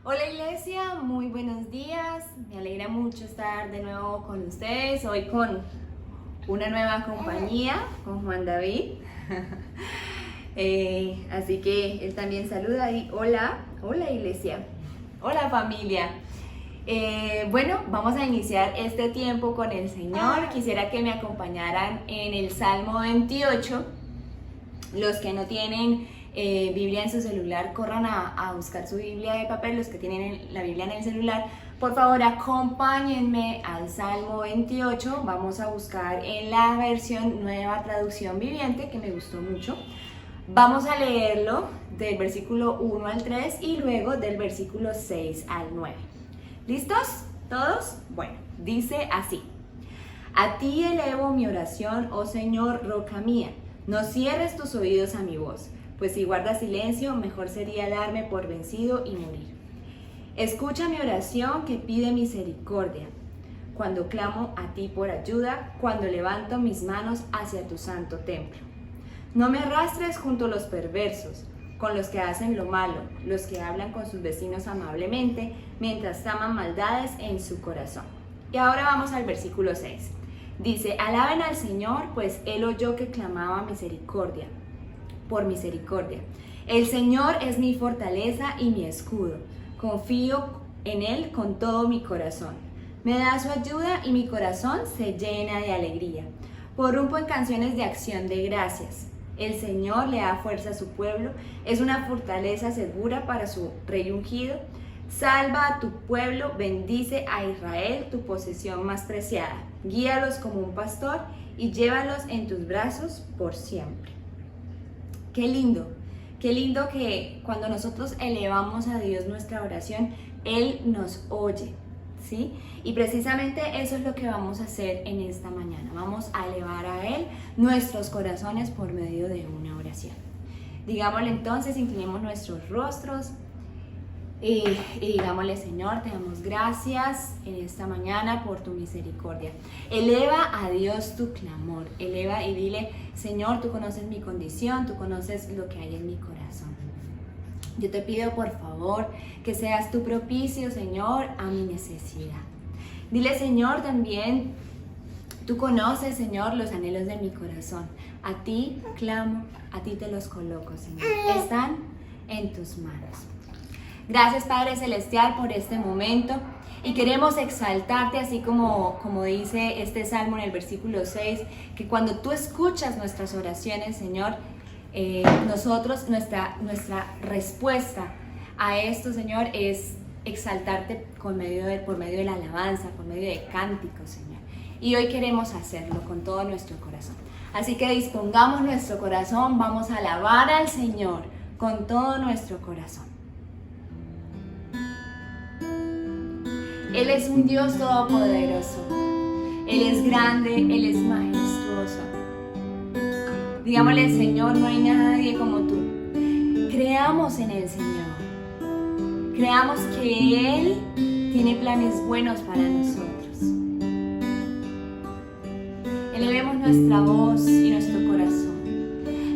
Hola Iglesia, muy buenos días. Me alegra mucho estar de nuevo con ustedes. Hoy con una nueva compañía, con Juan David. Así que él también saluda y hola Iglesia, hola familia. Bueno, vamos a iniciar este tiempo con el Señor. Quisiera que me acompañaran en el Salmo 28. Los que no tienen Biblia en su celular, corran a buscar su Biblia de papel. Los que tienen la Biblia en el celular, por favor acompáñenme al Salmo 28. Vamos a buscar en la versión Nueva Traducción Viviente, que me gustó mucho. Vamos a leerlo del versículo 1 al 3 y luego del versículo 6 al 9. ¿Listos? ¿Todos? Bueno, dice así: A ti elevo mi oración, oh Señor, roca mía. No cierres tus oídos a mi voz, pues si guardas silencio, mejor sería darme por vencido y morir. Escucha mi oración que pide misericordia, cuando clamo a ti por ayuda, cuando levanto mis manos hacia tu santo templo. No me arrastres junto a los perversos, con los que hacen lo malo, los que hablan con sus vecinos amablemente, mientras traman maldades en su corazón. Y ahora vamos al versículo 6. Dice: alaben al Señor, pues Él oyó que clamaba misericordia, por misericordia. El Señor es mi fortaleza y mi escudo. Confío en Él con todo mi corazón. Me da su ayuda y mi corazón se llena de alegría. Prorrumpo en canciones de acción de gracias. El Señor le da fuerza a su pueblo, es una fortaleza segura para su rey ungido. Salva a tu pueblo, bendice a Israel, tu posesión más preciada. Guíalos como un pastor y llévalos en tus brazos por siempre. Qué lindo que cuando nosotros elevamos a Dios nuestra oración, Él nos oye, ¿sí? Y precisamente eso es lo que vamos a hacer en esta mañana. Vamos a elevar a Él nuestros corazones por medio de una oración. Digámosle entonces, inclinemos nuestros rostros. Y digámosle: Señor, te damos gracias en esta mañana por tu misericordia. Eleva a Dios tu clamor, eleva y dile: Señor, tú conoces mi condición, tú conoces lo que hay en mi corazón. Yo te pido por favor que seas tú propicio, Señor, a mi necesidad. Dile: Señor, también tú conoces, Señor, los anhelos de mi corazón. A ti clamo, a ti te los coloco, Señor. Están en tus manos. Gracias, Padre Celestial, por este momento, y queremos exaltarte así como dice este salmo en el versículo 6, que cuando tú escuchas nuestras oraciones, Señor, nuestra respuesta a esto, Señor, es exaltarte por medio de la alabanza, por medio de cánticos, Señor. Y hoy queremos hacerlo con todo nuestro corazón. Así que dispongamos nuestro corazón, vamos a alabar al Señor con todo nuestro corazón. Él es un Dios todopoderoso. Él es grande, Él es majestuoso. Digámosle: Señor, no hay nadie como tú. Creamos en el Señor. Creamos que Él tiene planes buenos para nosotros. Elevemos nuestra voz y nuestro corazón.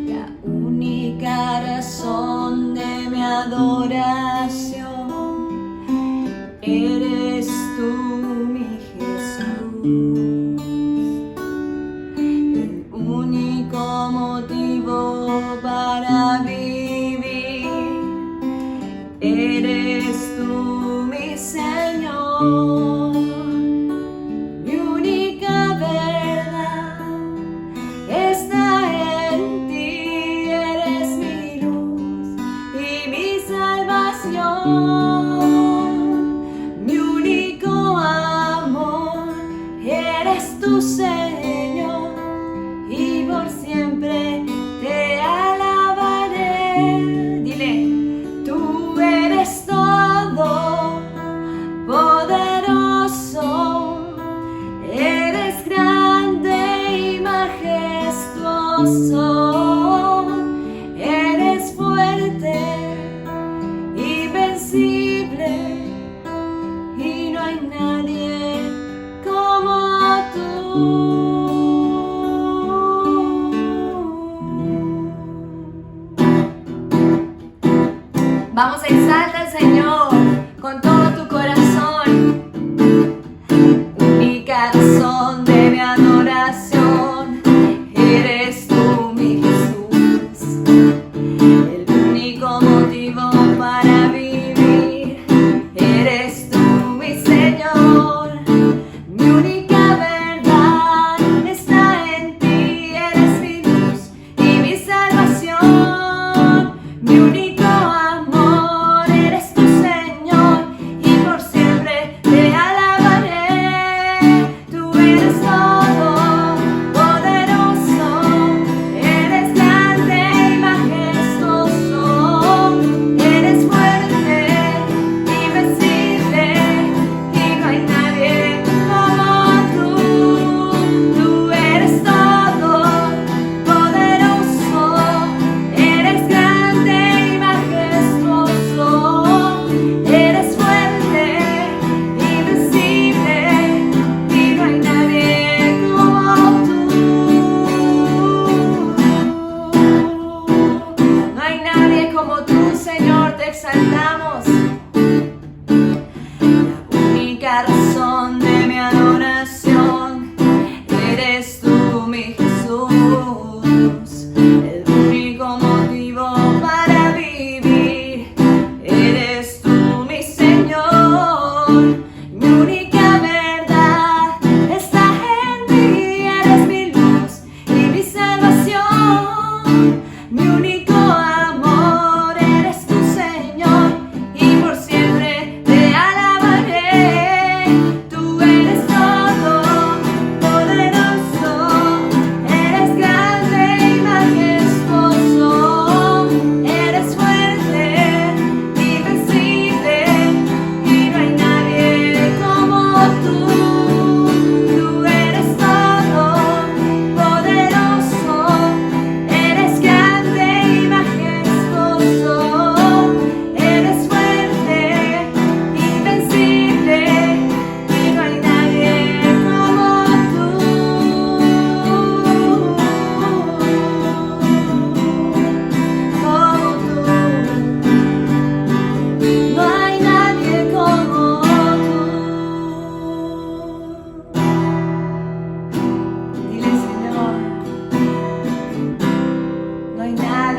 La única razón de mi adoración eres tú, mi Jesús. El único motivo para vivir eres tú, mi Señor. Mi única verdad está en ti. Eres mi luz y mi salvación. Tu Señor, y por siempre te alabaré. Dile: tú eres todo poderoso, eres grande y majestuoso, eres fuerte, invencible, y no hay nadie como vamos a exaltar al Señor con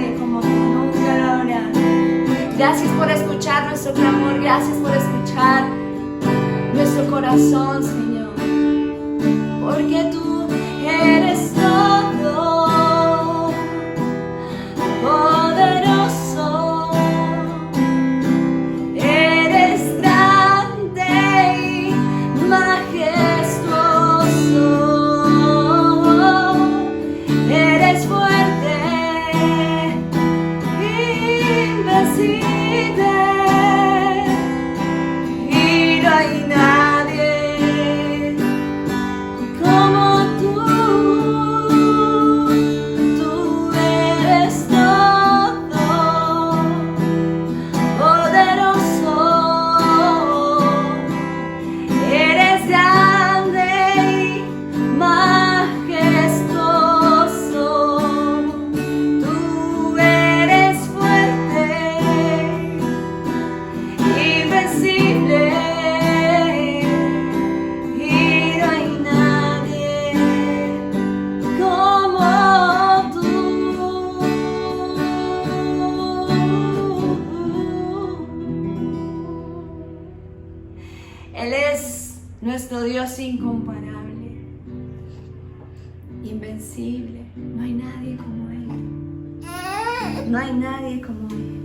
nadie como tú, nunca lo habrá. Gracias por escuchar nuestro clamor, gracias por escuchar nuestro corazón, Señor, porque tú eres todo, poderoso, eres grande y majestuoso, eres fuerte, invencible, y no hay nadie como tú. Tú eres todo, poderoso, eres grande y majestuoso. Tú eres fuerte, invencible, y no hay nadie como tú. Él es nuestro Dios incomparable, invencible. No hay nadie como Él. No hay nadie como Él.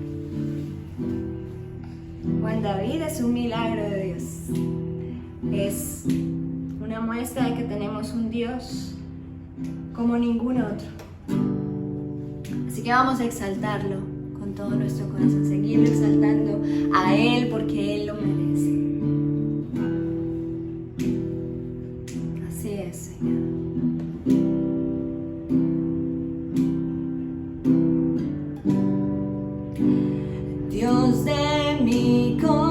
Juan David es un milagro de Dios. Es una muestra de que tenemos un Dios como ningún otro. Así que vamos a exaltarlo con todo nuestro corazón, seguirlo exaltando a Él porque Él lo merece. Así es, Señor. Dios de mi corazón,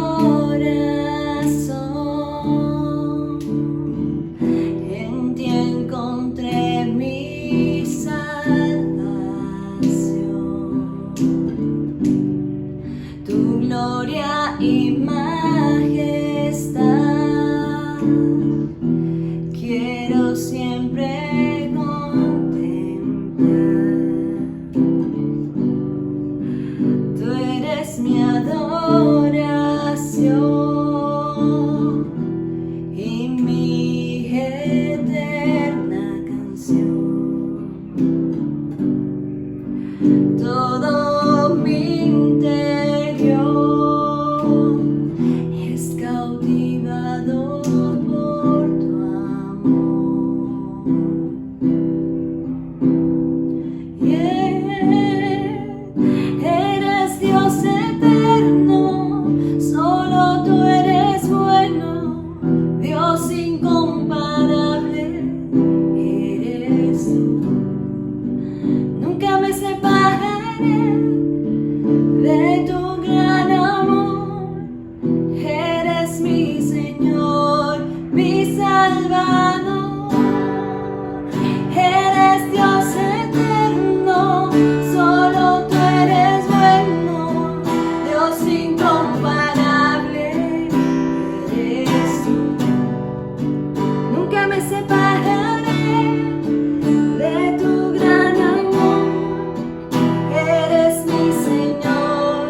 en ti encontré mi salvación. Tu gloria y majestad quiero siempre contemplar. Tú eres mi adoración y mi eterna canción. Todo mi interior es cautivado por tu amor. Eres Dios eterno, solo tú eres bueno, Dios incomparable eres tú. Nunca me separaré de tu gran amor, eres mi Señor, mi Salvador. Eres Dios eterno, solo tú eres bueno, Dios incomparable eres tú. Nunca me separaré de tu gran amor, eres mi Señor,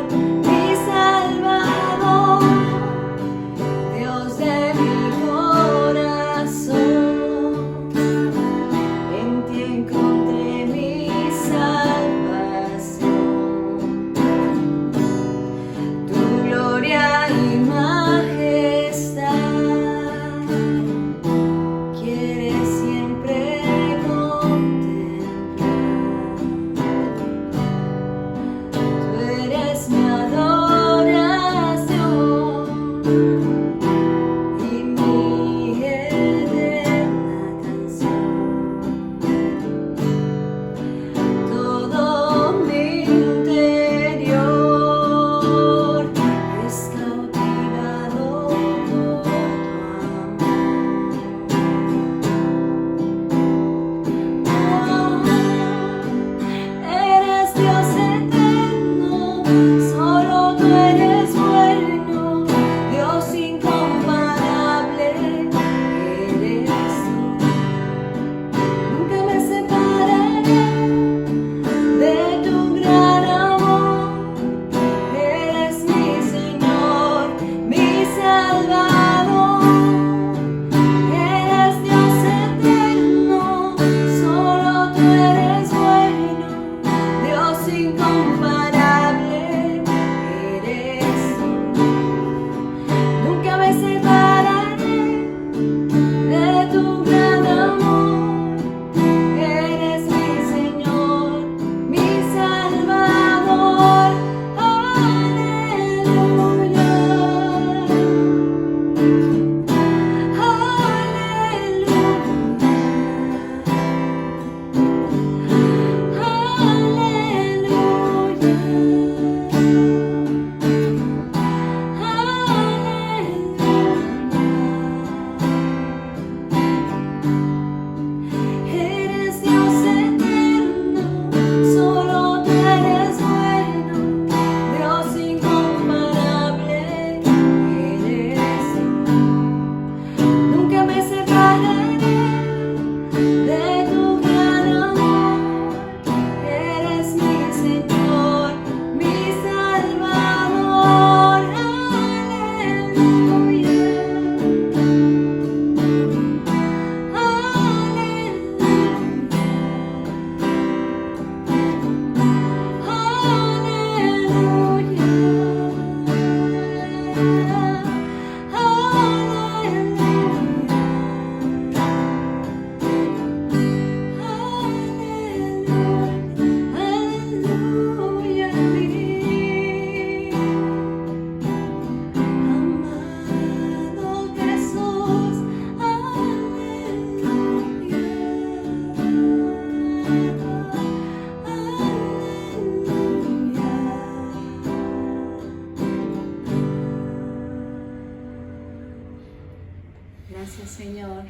Señor,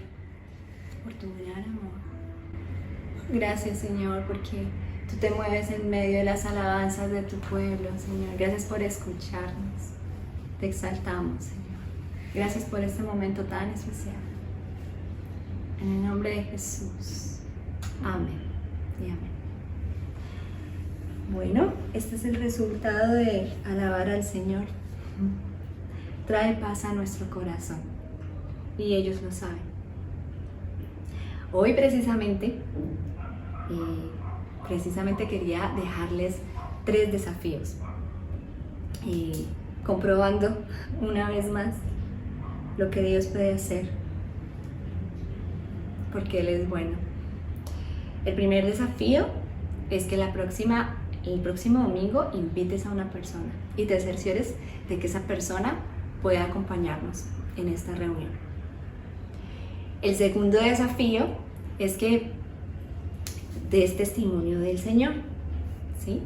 por tu gran amor. Gracias, Señor, porque tú te mueves en medio de las alabanzas de tu pueblo, Señor. Gracias por escucharnos. Te exaltamos, Señor. Gracias por este momento tan especial. En el nombre de Jesús. Amén y amén. Bueno, este es el resultado de alabar al Señor. Trae paz a nuestro corazón y ellos lo saben. Hoy precisamente quería dejarles 3 desafíos, comprobando una vez más lo que Dios puede hacer, porque Él es bueno. El primer desafío es que el próximo domingo invites a una persona y te cerciores de que esa persona pueda acompañarnos en esta reunión. El segundo desafío es que des testimonio del Señor, ¿sí?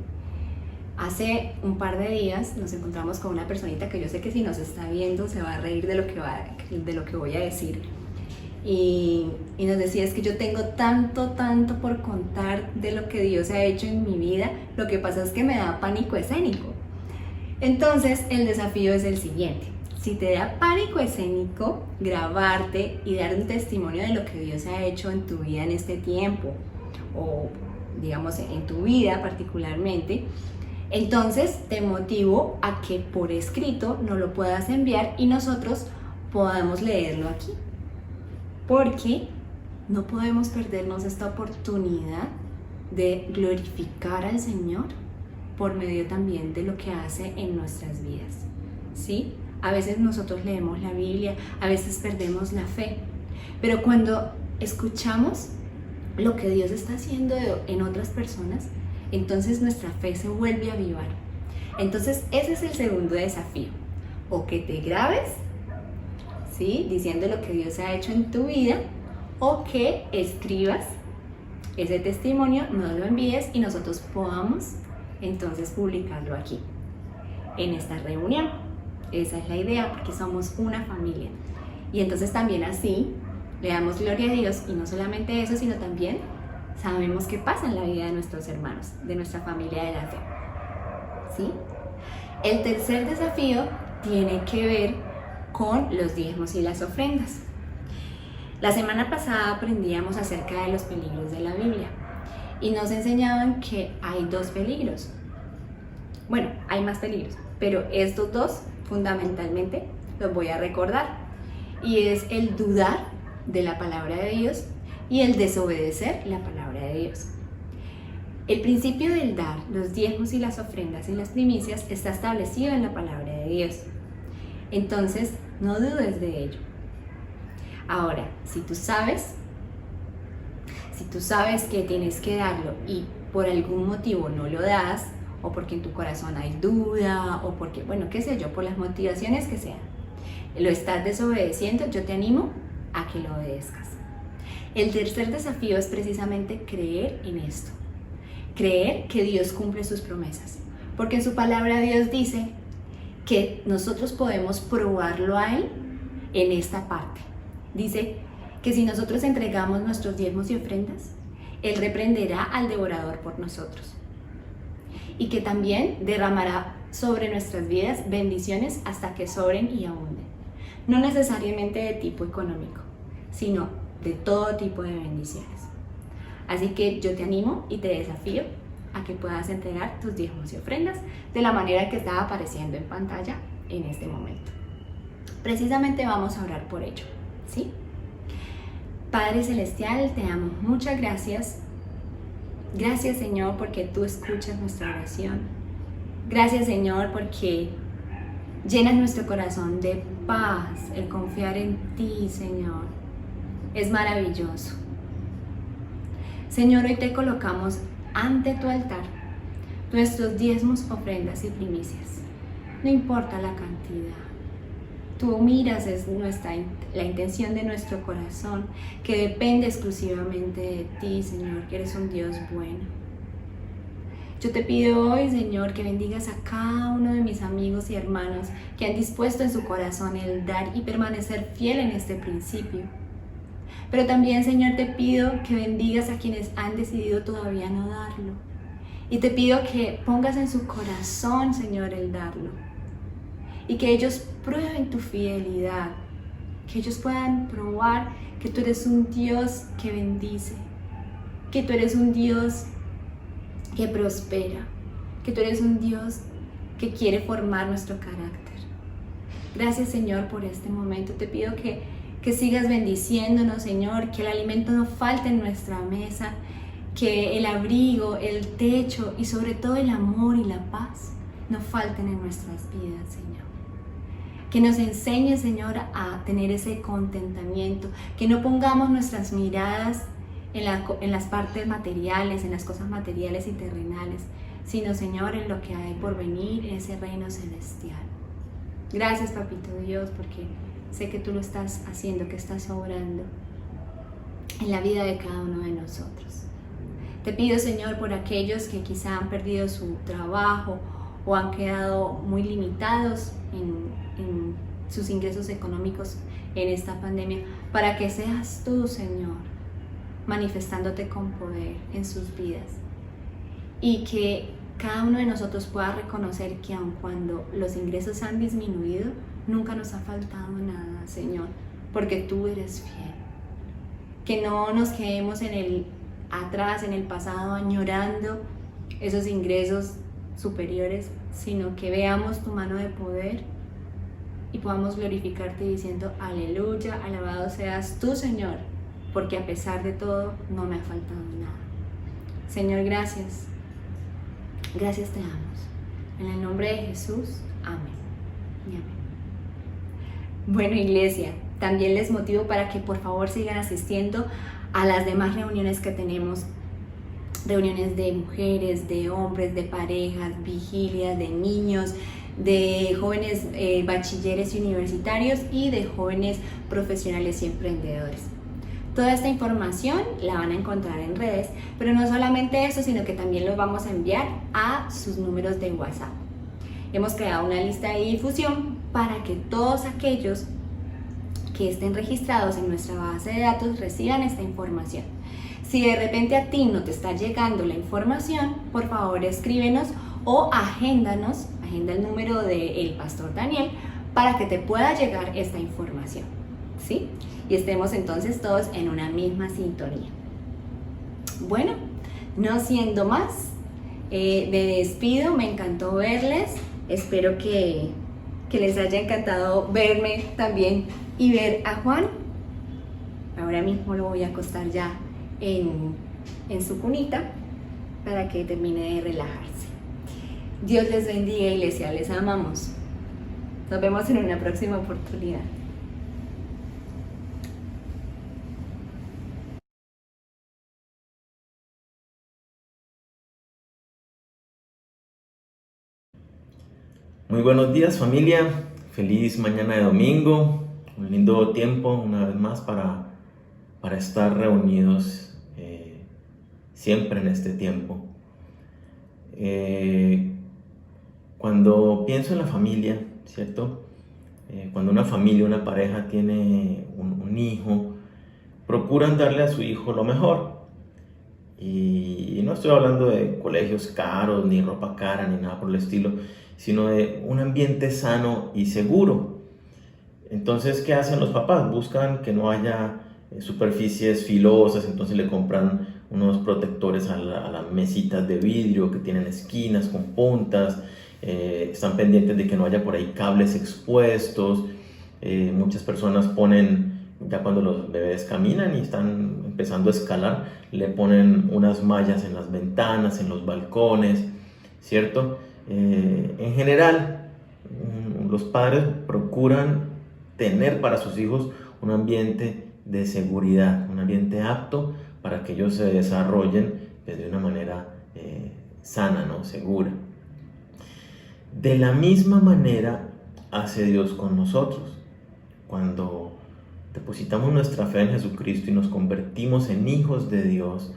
Hace un par de días nos encontramos con una personita que yo sé que si nos está viendo se va a reír de lo que voy a decir. Y nos decía, es que yo tengo tanto por contar de lo que Dios ha hecho en mi vida, lo que pasa es que me da pánico escénico. Entonces el desafío es el siguiente: si te da pánico escénico, grabarte y dar un testimonio de lo que Dios ha hecho en tu vida en este tiempo, o digamos en tu vida particularmente, entonces te motivo a que por escrito nos lo puedas enviar y nosotros podamos leerlo aquí. Porque no podemos perdernos esta oportunidad de glorificar al Señor por medio también de lo que hace en nuestras vidas, ¿sí? A veces nosotros leemos la Biblia, a veces perdemos la fe, pero cuando escuchamos lo que Dios está haciendo en otras personas, entonces nuestra fe se vuelve a avivar. Entonces ese es el segundo desafío: o que te grabes, ¿sí?, diciendo lo que Dios ha hecho en tu vida, o que escribas ese testimonio, nos lo envíes y nosotros podamos entonces publicarlo aquí, en esta reunión. Esa es la idea, porque somos una familia. Y entonces también así le damos gloria a Dios, y no solamente eso, sino también sabemos qué pasa en la vida de nuestros hermanos, de nuestra familia de la fe, ¿sí? El tercer desafío tiene que ver con los diezmos y las ofrendas. La semana pasada aprendíamos acerca de los peligros de la Biblia y nos enseñaban que hay 2 peligros. Bueno, hay más peligros, pero estos 2 fundamentalmente los voy a recordar, y es el dudar de la palabra de Dios y el desobedecer la palabra de Dios. El principio del dar los diezmos y las ofrendas y las primicias está establecido en la palabra de Dios. Entonces, no dudes de ello. Ahora, si tú sabes que tienes que darlo y por algún motivo no lo das, o porque en tu corazón hay duda, o porque, bueno, qué sé yo, por las motivaciones que sean, lo estás desobedeciendo, yo te animo a que lo obedezcas. El tercer desafío es precisamente creer en esto. Creer que Dios cumple sus promesas. Porque en su palabra Dios dice que nosotros podemos probarlo a Él en esta parte. Dice que si nosotros entregamos nuestros diezmos y ofrendas, Él reprenderá al devorador por nosotros. Y que también derramará sobre nuestras vidas bendiciones hasta que sobren y abunden. No necesariamente de tipo económico, sino de todo tipo de bendiciones. Así que yo te animo y te desafío a que puedas entregar tus diezmos y ofrendas de la manera que está apareciendo en pantalla en este momento. Precisamente vamos a orar por ello, ¿sí? Padre Celestial, te damos muchas gracias. Gracias, Señor, porque tú escuchas nuestra oración. Gracias, Señor, porque llenas nuestro corazón de paz. El confiar en ti, Señor, es maravilloso. Señor, hoy te colocamos ante tu altar nuestros diezmos, ofrendas y primicias. No importa la cantidad. Tú miras la intención de nuestro corazón, que depende exclusivamente de ti, Señor, que eres un Dios bueno. Yo te pido hoy, Señor, que bendigas a cada uno de mis amigos y hermanos que han dispuesto en su corazón el dar y permanecer fiel en este principio. Pero también, Señor, te pido que bendigas a quienes han decidido todavía no darlo. Y te pido que pongas en su corazón, Señor, el darlo. Y que ellos prueben tu fidelidad. Que ellos puedan probar que tú eres un Dios que bendice. Que tú eres un Dios que prospera. Que tú eres un Dios que quiere formar nuestro carácter. Gracias, Señor, por este momento. Te pido que sigas bendiciéndonos, Señor, que el alimento no falte en nuestra mesa, que el abrigo, el techo y sobre todo el amor y la paz no falten en nuestras vidas, Señor. Que nos enseñe, Señor, a tener ese contentamiento, que no pongamos nuestras miradas en las partes materiales, en las cosas materiales y terrenales, sino, Señor, en lo que hay por venir, en ese reino celestial. Gracias, Papito Dios, porque sé que tú lo estás haciendo, que estás obrando en la vida de cada uno de nosotros. Te pido, Señor, por aquellos que quizá han perdido su trabajo o han quedado muy limitados en sus ingresos económicos en esta pandemia, para que seas tú, Señor, manifestándote con poder en sus vidas. Y que cada uno de nosotros pueda reconocer que aun cuando los ingresos han disminuido, nunca nos ha faltado nada, Señor, porque tú eres fiel. Que no nos quedemos atrás, en el pasado, añorando esos ingresos superiores, sino que veamos tu mano de poder y podamos glorificarte diciendo: aleluya, alabado seas tú, Señor, porque a pesar de todo no me ha faltado nada. Señor, gracias. Gracias te damos. En el nombre de Jesús, amén. Y amén. Bueno, iglesia, también les motivo para que por favor sigan asistiendo a las demás reuniones que tenemos. Reuniones de mujeres, de hombres, de parejas, vigilias, de niños, de jóvenes bachilleres y universitarios y de jóvenes profesionales y emprendedores. Toda esta información la van a encontrar en redes, pero no solamente eso, sino que también los vamos a enviar a sus números de WhatsApp. Hemos creado una lista de difusión para que todos aquellos que estén registrados en nuestra base de datos reciban esta información. Si de repente a ti no te está llegando la información, por favor escríbenos o agenda el número del Pastor Daniel para que te pueda llegar esta información, ¿sí? Y estemos entonces todos en una misma sintonía. Bueno, no siendo más, me despido, me encantó verles, espero que les haya encantado verme también y ver a Juan. Ahora mismo lo voy a acostar ya en su cunita para que termine de relajarse. Dios les bendiga, iglesia, les amamos. Nos vemos en una próxima oportunidad. Muy buenos días, familia. Feliz mañana de domingo. Un lindo tiempo una vez más para estar reunidos siempre en este tiempo. Cuando pienso en la familia, ¿cierto? Cuando una familia, una pareja tiene un hijo, procuran darle a su hijo lo mejor. Y no estoy hablando de colegios caros, ni ropa cara, ni nada por el estilo, sino de un ambiente sano y seguro. Entonces, ¿qué hacen los papás? Buscan que no haya superficies filosas, entonces le compran unos protectores a las mesitas de vidrio que tienen esquinas con puntas, están pendientes de que no haya por ahí cables expuestos. Muchas personas ponen, ya cuando los bebés caminan y están empezando a escalar, le ponen unas mallas en las ventanas, en los balcones, ¿cierto? En general, los padres procuran tener para sus hijos un ambiente de seguridad, un ambiente apto para que ellos se desarrollen de una manera sana, ¿no? Segura. De la misma manera hace Dios con nosotros. Cuando depositamos nuestra fe en Jesucristo y nos convertimos en hijos de Dios,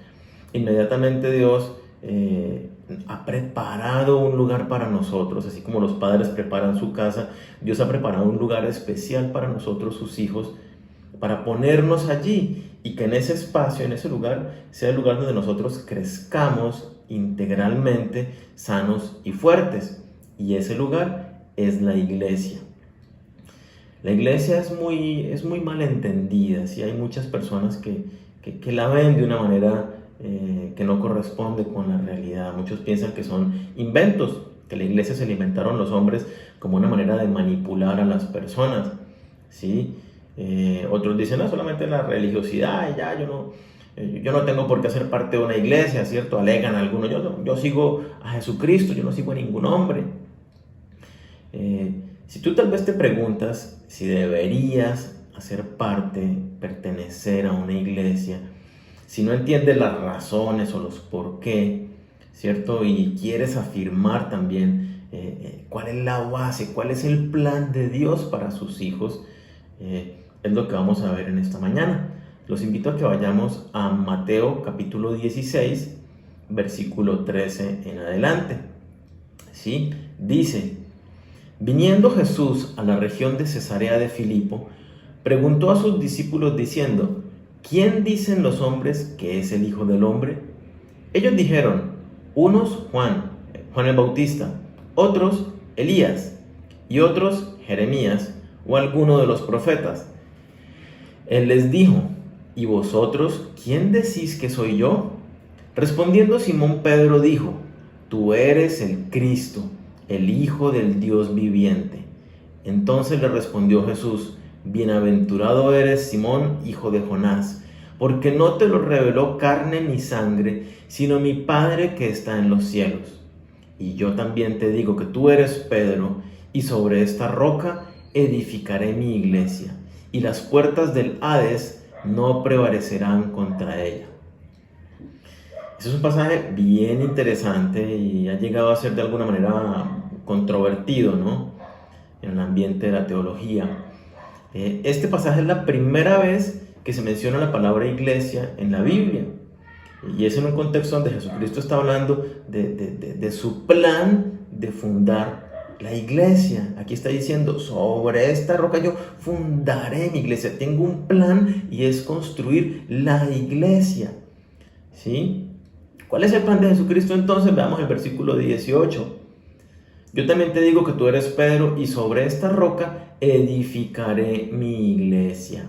inmediatamente Dios ha preparado un lugar para nosotros, así como los padres preparan su casa. Dios ha preparado un lugar especial para nosotros, sus hijos, para ponernos allí y que en ese espacio, en ese lugar, sea el lugar donde nosotros crezcamos integralmente sanos y fuertes. Y ese lugar es la iglesia. La iglesia es muy mal entendida, ¿sí? Hay muchas personas que la ven de una manera que no corresponde con la realidad. Muchos piensan que son inventos, que la iglesia se la inventaron los hombres como una manera de manipular a las personas, ¿sí? Otros dicen, no, solamente la religiosidad y ya, yo no tengo por qué ser parte de una iglesia, ¿cierto? Alegan algunos, yo sigo a Jesucristo, yo no sigo a ningún hombre. Si tú tal vez te preguntas si deberías hacer parte, pertenecer a una iglesia, si no entiendes las razones o los por qué, ¿cierto? Y quieres afirmar también cuál es la base, cuál es el plan de Dios para sus hijos, es lo que vamos a ver en esta mañana. Los invito a que vayamos a Mateo capítulo 16, versículo 13 en adelante. ¿Sí? Dice: viniendo Jesús a la región de Cesarea de Filipo, preguntó a sus discípulos diciendo: ¿quién dicen los hombres que es el Hijo del Hombre? Ellos dijeron: unos Juan el Bautista, otros Elías, y otros Jeremías o alguno de los profetas. Él les dijo: ¿y vosotros quién decís que soy yo? Respondiendo Simón Pedro dijo: tú eres el Cristo, el Hijo del Dios viviente. Entonces le respondió Jesús: bienaventurado eres, Simón, hijo de Jonás, porque no te lo reveló carne ni sangre, sino mi Padre que está en los cielos. Y yo también te digo que tú eres Pedro, y sobre esta roca edificaré mi iglesia, y las puertas del Hades no prevalecerán contra ella. Este es un pasaje bien interesante y ha llegado a ser de alguna manera controvertido, ¿no?, en el ambiente de la teología. Este pasaje es la primera vez que se menciona la palabra iglesia en la Biblia, y es en un contexto donde Jesucristo está hablando de su plan de fundar la iglesia. Aquí está diciendo: sobre esta roca yo fundaré mi iglesia. Tengo un plan y es construir la iglesia, ¿sí? ¿Cuál es el plan de Jesucristo entonces? Veamos el versículo 18. Yo también te digo que tú eres Pedro, y sobre esta roca edificaré mi iglesia.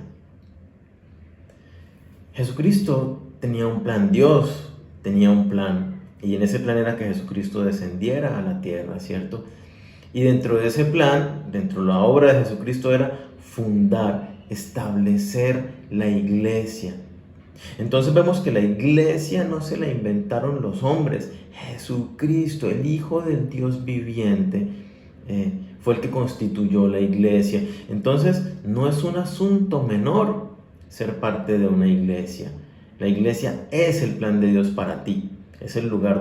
Jesucristo tenía un plan, Dios tenía un plan, y en ese plan era que Jesucristo descendiera a la tierra, ¿cierto? Y dentro de ese plan, dentro de la obra de Jesucristo, era fundar, establecer la iglesia. Entonces vemos que la iglesia no se la inventaron los hombres. Jesucristo, el Hijo del Dios viviente, fue el que constituyó la iglesia. Entonces no es un asunto menor ser parte de una iglesia. La iglesia es el plan de Dios para ti. Es el lugar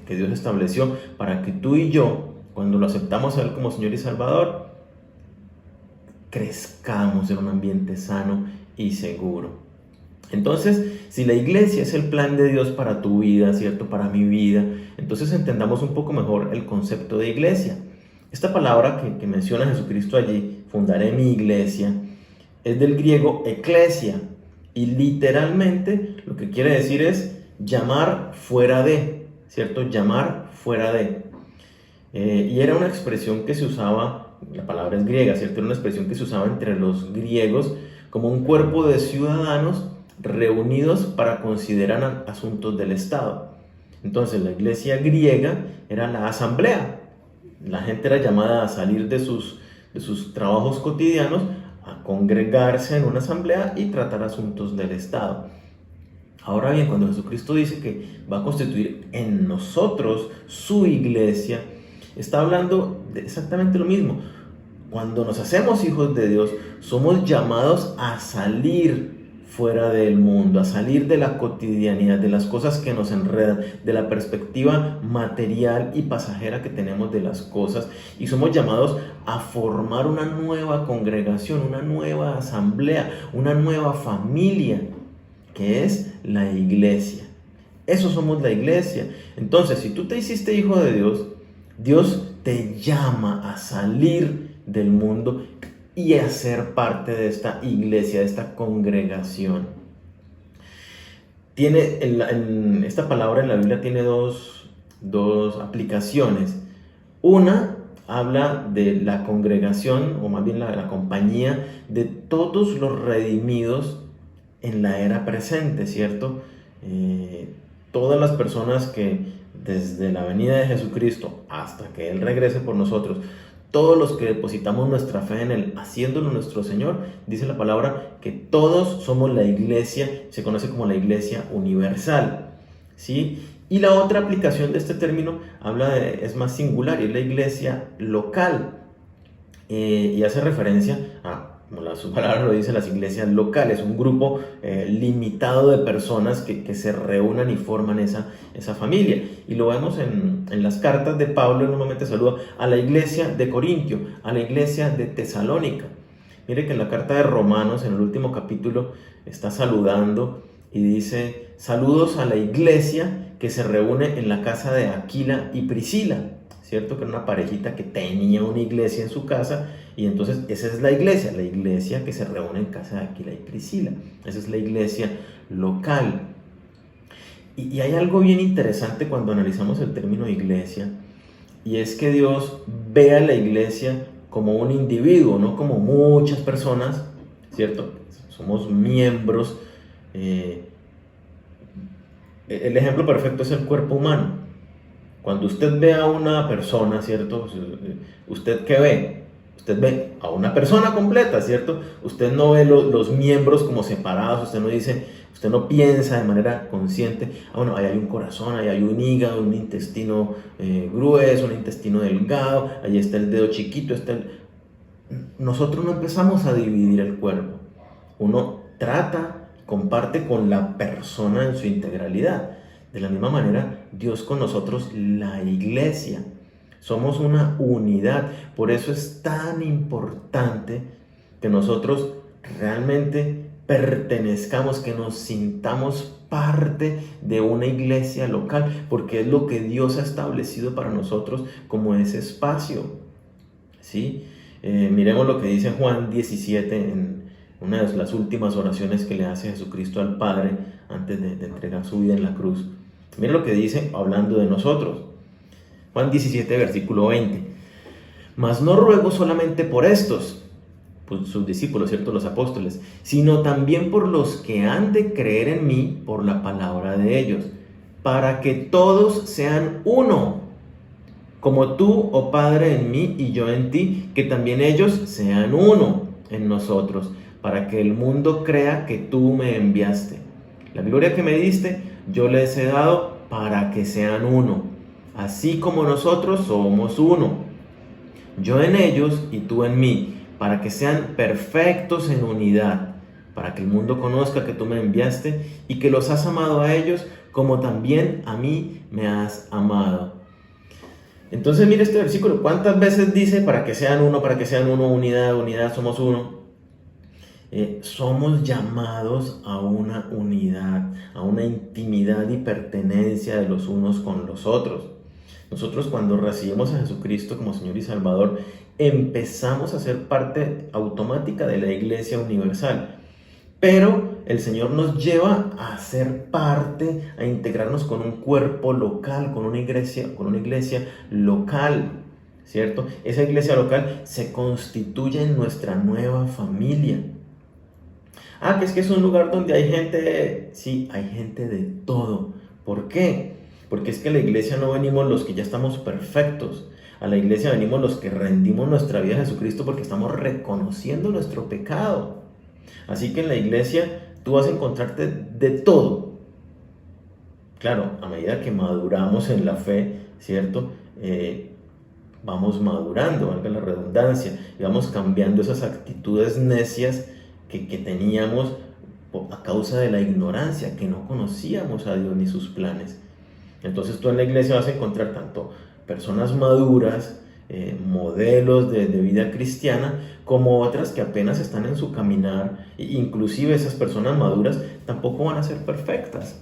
que Dios estableció para que tú y yo, cuando lo aceptamos a Él como Señor y Salvador, crezcamos en un ambiente sano y seguro. Entonces, si la iglesia es el plan de Dios para tu vida, ¿cierto?, para mi vida, entonces entendamos un poco mejor el concepto de iglesia. Esta palabra que menciona Jesucristo allí, fundaré mi iglesia, es del griego eklesia, y literalmente lo que quiere decir es llamar fuera de, ¿cierto? Llamar fuera de. Y era una expresión que se usaba, la palabra es griega, ¿cierto? Era una expresión que se usaba entre los griegos como un cuerpo de ciudadanos reunidos para considerar asuntos del Estado. Entonces la iglesia griega era la asamblea. La gente era llamada a salir de sus trabajos cotidianos, a congregarse en una asamblea y tratar asuntos del Estado. Ahora bien, cuando Jesucristo dice que va a constituir en nosotros su iglesia, está hablando de exactamente lo mismo. Cuando nos hacemos hijos de Dios, somos llamados a salir fuera del mundo, a salir de la cotidianidad, de las cosas que nos enredan, de la perspectiva material y pasajera que tenemos de las cosas, y somos llamados a formar una nueva congregación, una nueva asamblea, una nueva familia, que es la iglesia. Eso somos la iglesia. Entonces, si tú te hiciste hijo de Dios, Dios te llama a salir del mundo y a ser parte de esta iglesia, de esta congregación. esta palabra en la Biblia tiene dos aplicaciones. Una habla de la congregación, o más bien la compañía de todos los redimidos en la era presente, ¿cierto? Todas las personas que desde la venida de Jesucristo hasta que Él regrese por nosotros, todos los que depositamos nuestra fe en Él, haciéndolo nuestro Señor, dice la palabra que todos somos la iglesia, se conoce como la iglesia universal, ¿sí? Y la otra aplicación de este término es más singular, y es la iglesia local, y hace referencia a, como su palabra lo dice, las iglesias locales, un grupo limitado de personas que se reúnan y forman esa familia. Y lo vemos en las cartas de Pablo. Normalmente saluda a la iglesia de Corintio, a la iglesia de Tesalónica. Mire que en la carta de Romanos, en el último capítulo, está saludando y dice: saludos a la iglesia que se reúne en la casa de Aquila y Priscila, ¿cierto? Que era una parejita que tenía una iglesia en su casa, y entonces esa es la iglesia que se reúne en casa de Aquila y Priscila. Esa es la iglesia local. Y hay algo bien interesante cuando analizamos el término iglesia, y es que Dios ve a la iglesia como un individuo, no como muchas personas, ¿cierto? Somos miembros. El ejemplo perfecto es el cuerpo humano. Cuando usted ve a una persona, ¿cierto? ¿Usted qué ve? Usted ve a una persona completa, ¿cierto? Usted no ve los miembros como separados, usted no piensa de manera consciente: bueno, ahí hay un corazón, ahí hay un hígado, un intestino grueso, un intestino delgado, ahí está el dedo chiquito, Nosotros no empezamos a dividir el cuerpo. Uno comparte con la persona en su integralidad. De la misma manera, Dios con nosotros, la iglesia. Somos una unidad. Por eso es tan importante que nosotros realmente pertenezcamos, que nos sintamos parte de una iglesia local, porque es lo que Dios ha establecido para nosotros como ese espacio, ¿sí? Miremos lo que dice Juan 17 en una de las últimas oraciones que le hace Jesucristo al Padre antes de entregar su vida en la cruz. Miren lo que dice hablando de nosotros. Juan 17, versículo 20. Mas no ruego solamente por estos, pues sus discípulos, ¿cierto? Los apóstoles, sino también por los que han de creer en mí por la palabra de ellos, para que todos sean uno, como tú, oh Padre, en mí y yo en ti, que también ellos sean uno en nosotros, para que el mundo crea que tú me enviaste. La gloria que me diste, yo les he dado para que sean uno, así como nosotros somos uno. Yo en ellos y tú en mí, para que sean perfectos en unidad, para que el mundo conozca que tú me enviaste y que los has amado a ellos como también a mí me has amado. Entonces mire este versículo, ¿cuántas veces dice para que sean uno, unidad, somos uno? Somos llamados a una unidad, a una intimidad y pertenencia de los unos con los otros. Nosotros, cuando recibimos a Jesucristo como Señor y Salvador, empezamos a ser parte automática de la iglesia universal. Pero el Señor nos lleva a ser parte, a integrarnos con un cuerpo local, con una iglesia local, ¿cierto? Esa iglesia local se constituye en nuestra nueva familia. Que es un lugar donde hay gente, sí, hay gente de todo. ¿Por qué? Porque es que a la iglesia no venimos los que ya estamos perfectos. A la iglesia venimos los que rendimos nuestra vida a Jesucristo porque estamos reconociendo nuestro pecado. Así que en la iglesia tú vas a encontrarte de todo. Claro, a medida que maduramos en la fe, ¿cierto? Vamos madurando, valga la redundancia, y vamos cambiando esas actitudes necias que teníamos a causa de la ignorancia, que no conocíamos a Dios ni sus planes. Entonces tú en la iglesia vas a encontrar tanto personas maduras, modelos de vida cristiana, como otras que apenas están en su caminar. Inclusive esas personas maduras tampoco van a ser perfectas,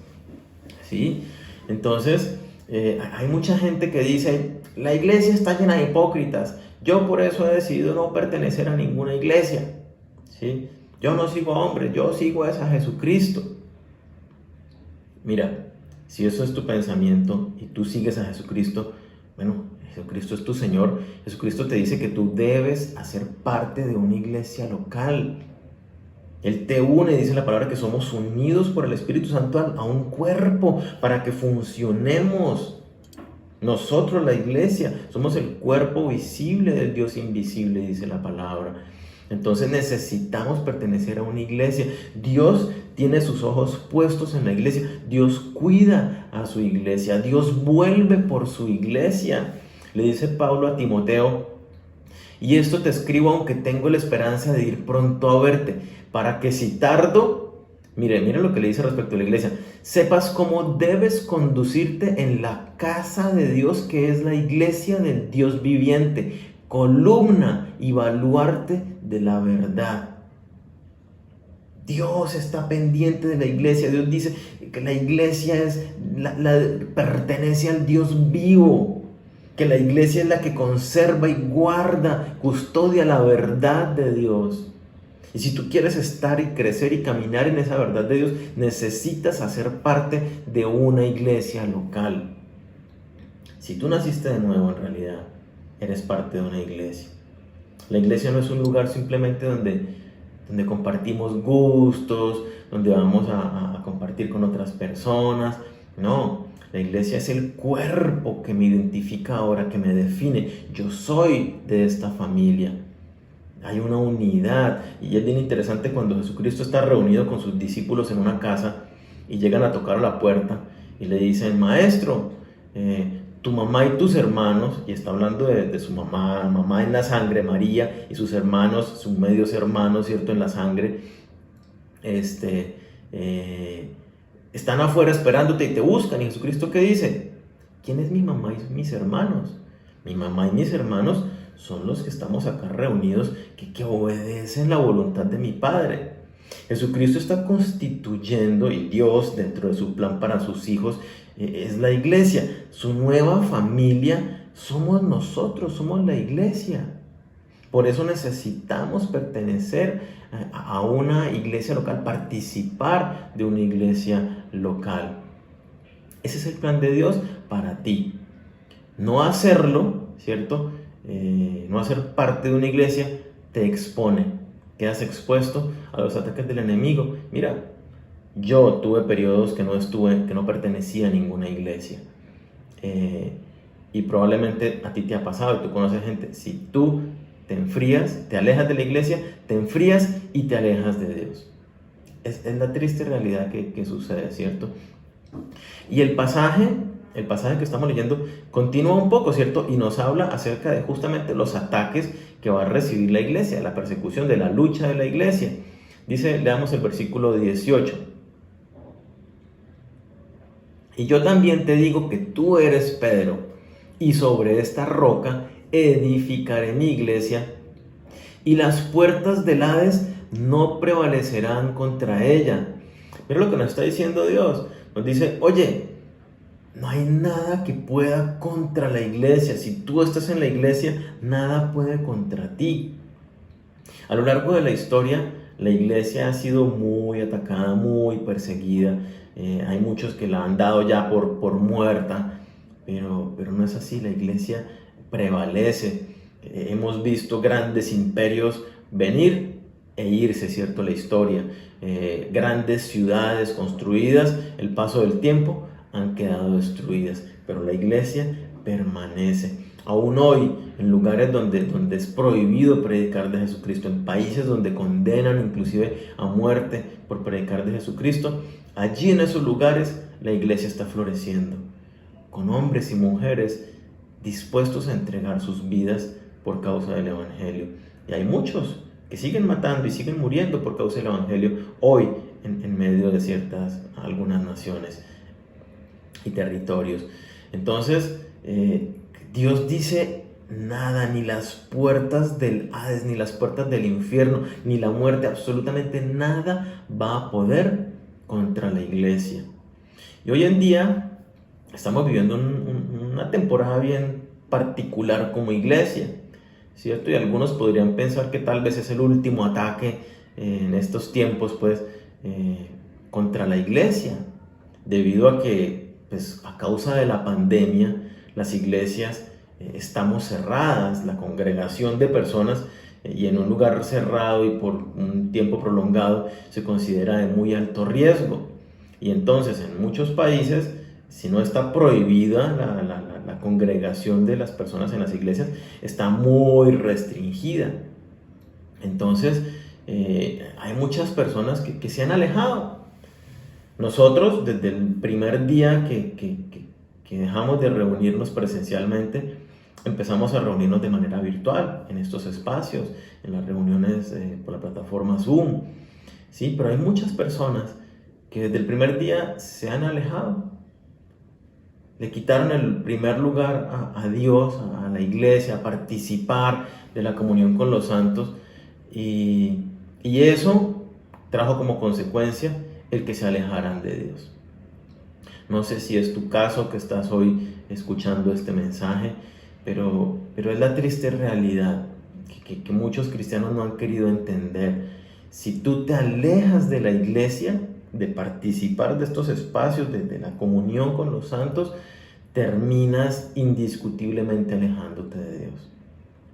¿sí? Entonces hay mucha gente que dice: la iglesia está llena de hipócritas, yo por eso he decidido no pertenecer a ninguna iglesia, ¿sí? Yo no sigo a hombres, yo sigo a Jesucristo. Mira, si eso es tu pensamiento y tú sigues a Jesucristo, bueno, Jesucristo es tu Señor. Jesucristo te dice que tú debes hacer parte de una iglesia local. Él te une, dice la palabra, que somos unidos por el Espíritu Santo a un cuerpo para que funcionemos. Nosotros, la iglesia, somos el cuerpo visible del Dios invisible, dice la palabra. Entonces necesitamos pertenecer a una iglesia. Dios tiene sus ojos puestos en la iglesia. Dios cuida a su iglesia. Dios vuelve por su iglesia. Le dice Pablo a Timoteo: y esto te escribo aunque tengo la esperanza de ir pronto a verte, para que si tardo, mire lo que le dice respecto a la iglesia, sepas cómo debes conducirte en la casa de Dios, que es la iglesia del Dios viviente, columna y baluarte de la verdad. Dios está pendiente de la iglesia. Dios dice que la iglesia pertenece al Dios vivo, que la iglesia es la que conserva y guarda, custodia la verdad de Dios. Y si tú quieres estar y crecer y caminar en esa verdad de Dios, necesitas hacer parte de una iglesia local. Si tú naciste de nuevo, en realidad, eres parte de una iglesia. La iglesia no es un lugar simplemente donde compartimos gustos, donde vamos a compartir con otras personas. No, la iglesia es el cuerpo que me identifica ahora, que me define. Yo soy de esta familia. Hay una unidad, y es bien interesante cuando Jesucristo está reunido con sus discípulos en una casa y llegan a tocar a la puerta y le dicen: maestro, tu mamá y tus hermanos, y está hablando de su mamá en la sangre, María, y sus hermanos, sus medios hermanos, ¿cierto?, en la sangre, están afuera esperándote y te buscan. Y Jesucristo, ¿qué dice? ¿Quién es mi mamá y mis hermanos? Mi mamá y mis hermanos son los que estamos acá reunidos, que obedecen la voluntad de mi Padre. Jesucristo está constituyendo, y Dios, dentro de su plan para sus hijos, es la iglesia. Su nueva familia somos nosotros, somos la iglesia. Por eso necesitamos pertenecer a una iglesia local, participar de una iglesia local. Ese es el plan de Dios para ti. No hacerlo, ¿cierto? No hacer parte de una iglesia te expone. Quedas expuesto a los ataques del enemigo. Mira, yo tuve periodos que no pertenecía a ninguna iglesia. Y probablemente a ti te ha pasado, y tú conoces gente. Si tú te enfrías, te alejas de la iglesia, te enfrías y te alejas de Dios. Es la triste realidad que sucede, ¿cierto? Y el pasaje que estamos leyendo continúa un poco, ¿cierto? Y nos habla acerca de justamente los ataques que va a recibir la iglesia, la persecución, de la lucha de la iglesia. Dice, leamos el versículo 18. Y yo también te digo que tú eres Pedro, y sobre esta roca edificaré mi iglesia, y las puertas del Hades no prevalecerán contra ella. Mira lo que nos está diciendo Dios. Nos dice: oye, no hay nada que pueda contra la iglesia. Si tú estás en la iglesia, nada puede contra ti. A lo largo de la historia, la iglesia ha sido muy atacada, muy perseguida. Hay muchos que la han dado ya por muerta, pero no es así. La iglesia prevalece. Hemos visto grandes imperios venir e irse, ¿cierto? La historia. Grandes ciudades construidas, el paso del tiempo, han quedado destruidas, pero la iglesia permanece. Aún hoy, en lugares donde es prohibido predicar de Jesucristo, en países donde condenan inclusive a muerte por predicar de Jesucristo, allí en esos lugares la iglesia está floreciendo, con hombres y mujeres dispuestos a entregar sus vidas por causa del evangelio. Y hay muchos que siguen matando y siguen muriendo por causa del evangelio hoy en medio de algunas naciones y territorios. Entonces, Dios dice: nada, ni las puertas del Hades, ni las puertas del infierno, ni la muerte, absolutamente nada va a poder contra la iglesia. Y hoy en día estamos viviendo una temporada bien particular como iglesia, ¿cierto? Y algunos podrían pensar que tal vez es el último ataque en estos tiempos, contra la iglesia. debido a que, pues, a causa de la pandemia, las iglesias estamos cerradas, la congregación de personas y en un lugar cerrado y por un tiempo prolongado se considera de muy alto riesgo. Y entonces en muchos países, si no está prohibida la congregación de las personas en las iglesias, está muy restringida. Entonces hay muchas personas que se han alejado. Nosotros desde el primer día que dejamos de reunirnos presencialmente, empezamos a reunirnos de manera virtual en estos espacios, en las reuniones por la plataforma Zoom. Sí, pero hay muchas personas que desde el primer día se han alejado. Le quitaron el primer lugar a Dios, a la iglesia, a participar de la comunión con los santos. Y eso trajo como consecuencia el que se alejaran de Dios. No sé si es tu caso que estás hoy escuchando este mensaje, pero es la triste realidad que muchos cristianos no han querido entender. Si tú te alejas de la iglesia, de participar de estos espacios, de la comunión con los santos, terminas indiscutiblemente alejándote de Dios.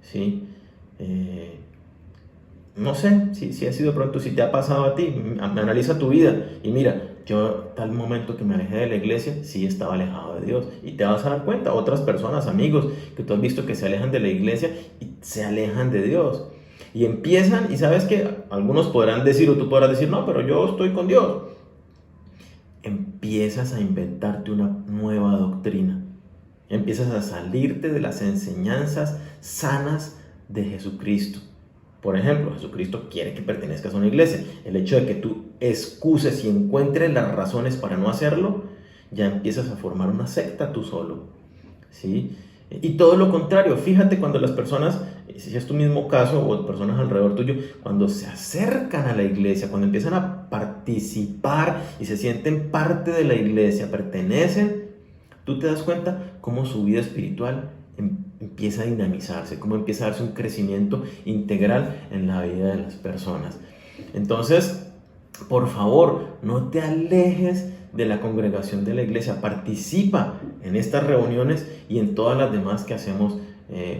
¿Sí? No sé si ha sido pronto, si te ha pasado a ti, analiza tu vida y mira, yo tal momento que me alejé de la iglesia, sí estaba alejado de Dios, y te vas a dar cuenta, otras personas, amigos, que tú has visto que se alejan de la iglesia y se alejan de Dios, y empiezan, y sabes que algunos podrán decir, o tú podrás decir, no, pero yo estoy con Dios. Empiezas a inventarte una nueva doctrina, empiezas a salirte de las enseñanzas sanas de Jesucristo. Por ejemplo, Jesucristo quiere que pertenezcas a una iglesia. El hecho de que tú excuses y encuentres las razones para no hacerlo, ya empiezas a formar una secta tú solo, ¿sí? Y todo lo contrario, fíjate cuando las personas, si es tu mismo caso o personas alrededor tuyo, cuando se acercan a la iglesia, cuando empiezan a participar y se sienten parte de la iglesia, pertenecen, tú te das cuenta cómo su vida espiritual empieza a dinamizarse, cómo empieza a darse un crecimiento integral en la vida de las personas. Entonces, por favor, no te alejes de la congregación de la iglesia, participa en estas reuniones y en todas las demás que hacemos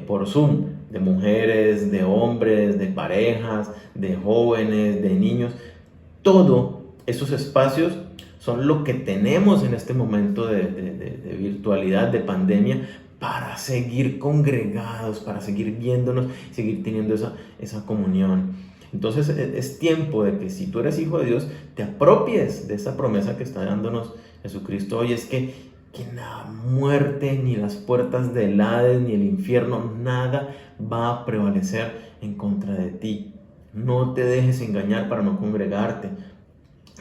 por Zoom, de mujeres, de hombres, de parejas, de jóvenes, de niños. Todos esos espacios son lo que tenemos en este momento de virtualidad, de pandemia, para seguir congregados, para seguir viéndonos, seguir teniendo esa comunión. Entonces es tiempo de que si tú eres hijo de Dios, te apropies de esa promesa que está dándonos Jesucristo hoy. Es que la muerte, ni las puertas del Hades, ni el infierno, nada va a prevalecer en contra de ti. No te dejes engañar para no congregarte.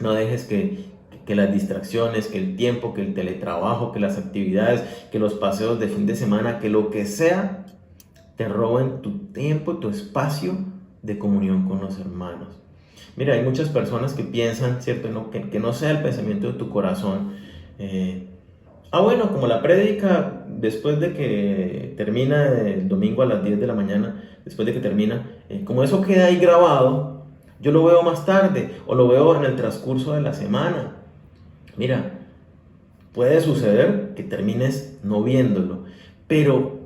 No dejes que las distracciones, que el tiempo, que el teletrabajo, que las actividades, que los paseos de fin de semana, que lo que sea, te roben tu tiempo, tu espacio de comunión con los hermanos. Mira, hay muchas personas que piensan, ¿cierto? ¿No? Que no sea el pensamiento de tu corazón. Bueno, como la prédica, después de que termina el domingo a las 10 de la mañana, después de que termina, como eso queda ahí grabado, yo lo veo más tarde o lo veo en el transcurso de la semana. Mira, puede suceder que termines no viéndolo, pero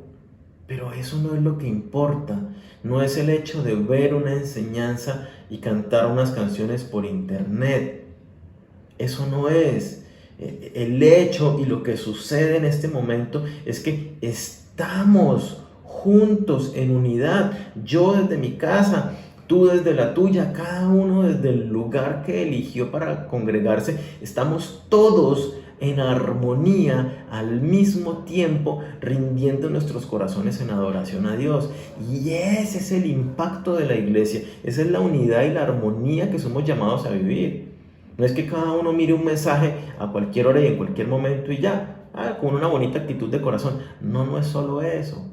eso no es lo que importa. No es el hecho de ver una enseñanza y cantar unas canciones por internet. Eso no es. El hecho y lo que sucede en este momento es que estamos juntos en unidad. Yo desde mi casa, tú desde la tuya, cada uno desde el lugar que eligió para congregarse. Estamos todos en armonía al mismo tiempo, rindiendo nuestros corazones en adoración a Dios. Y ese es el impacto de la iglesia. Esa es la unidad y la armonía que somos llamados a vivir. No es que cada uno mire un mensaje a cualquier hora y en cualquier momento y ya, con una bonita actitud de corazón. No es solo eso.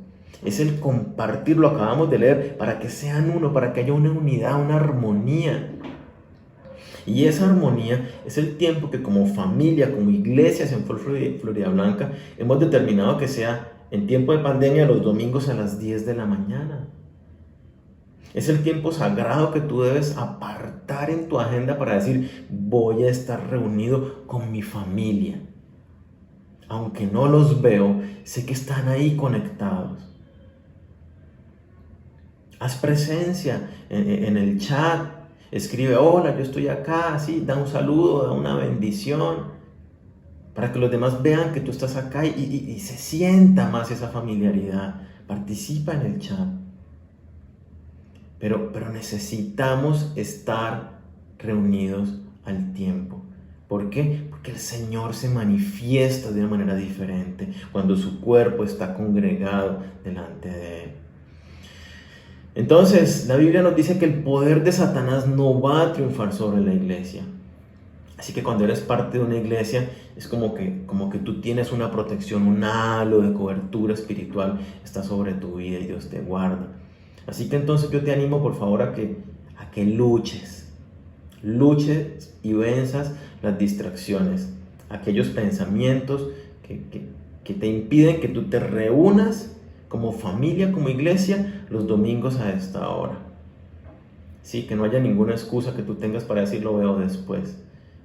Es el compartir, lo acabamos de leer, para que sean uno, para que haya una unidad, una armonía. Y esa armonía es el tiempo que como familia, como iglesias en Florida Blanca, hemos determinado que sea en tiempo de pandemia los domingos a las 10 de la mañana. Es el tiempo sagrado que tú debes apartar en tu agenda para decir, voy a estar reunido con mi familia. Aunque no los veo, sé que están ahí conectados. Haz presencia en el chat. Escribe, hola, yo estoy acá, sí, da un saludo, da una bendición, para que los demás vean que tú estás acá y se sienta más esa familiaridad. Participa en el chat. Pero necesitamos estar reunidos al tiempo. ¿Por qué? Porque el Señor se manifiesta de una manera diferente cuando su cuerpo está congregado delante de Él. Entonces, la Biblia nos dice que el poder de Satanás no va a triunfar sobre la iglesia. Así que cuando eres parte de una iglesia, es como que tú tienes una protección, un halo de cobertura espiritual está sobre tu vida y Dios te guarda. Así que entonces yo te animo, por favor, a que luches y venzas las distracciones, aquellos pensamientos que te impiden que tú te reúnas como familia, como iglesia, los domingos a esta hora. Sí, que no haya ninguna excusa que tú tengas para decir lo veo después,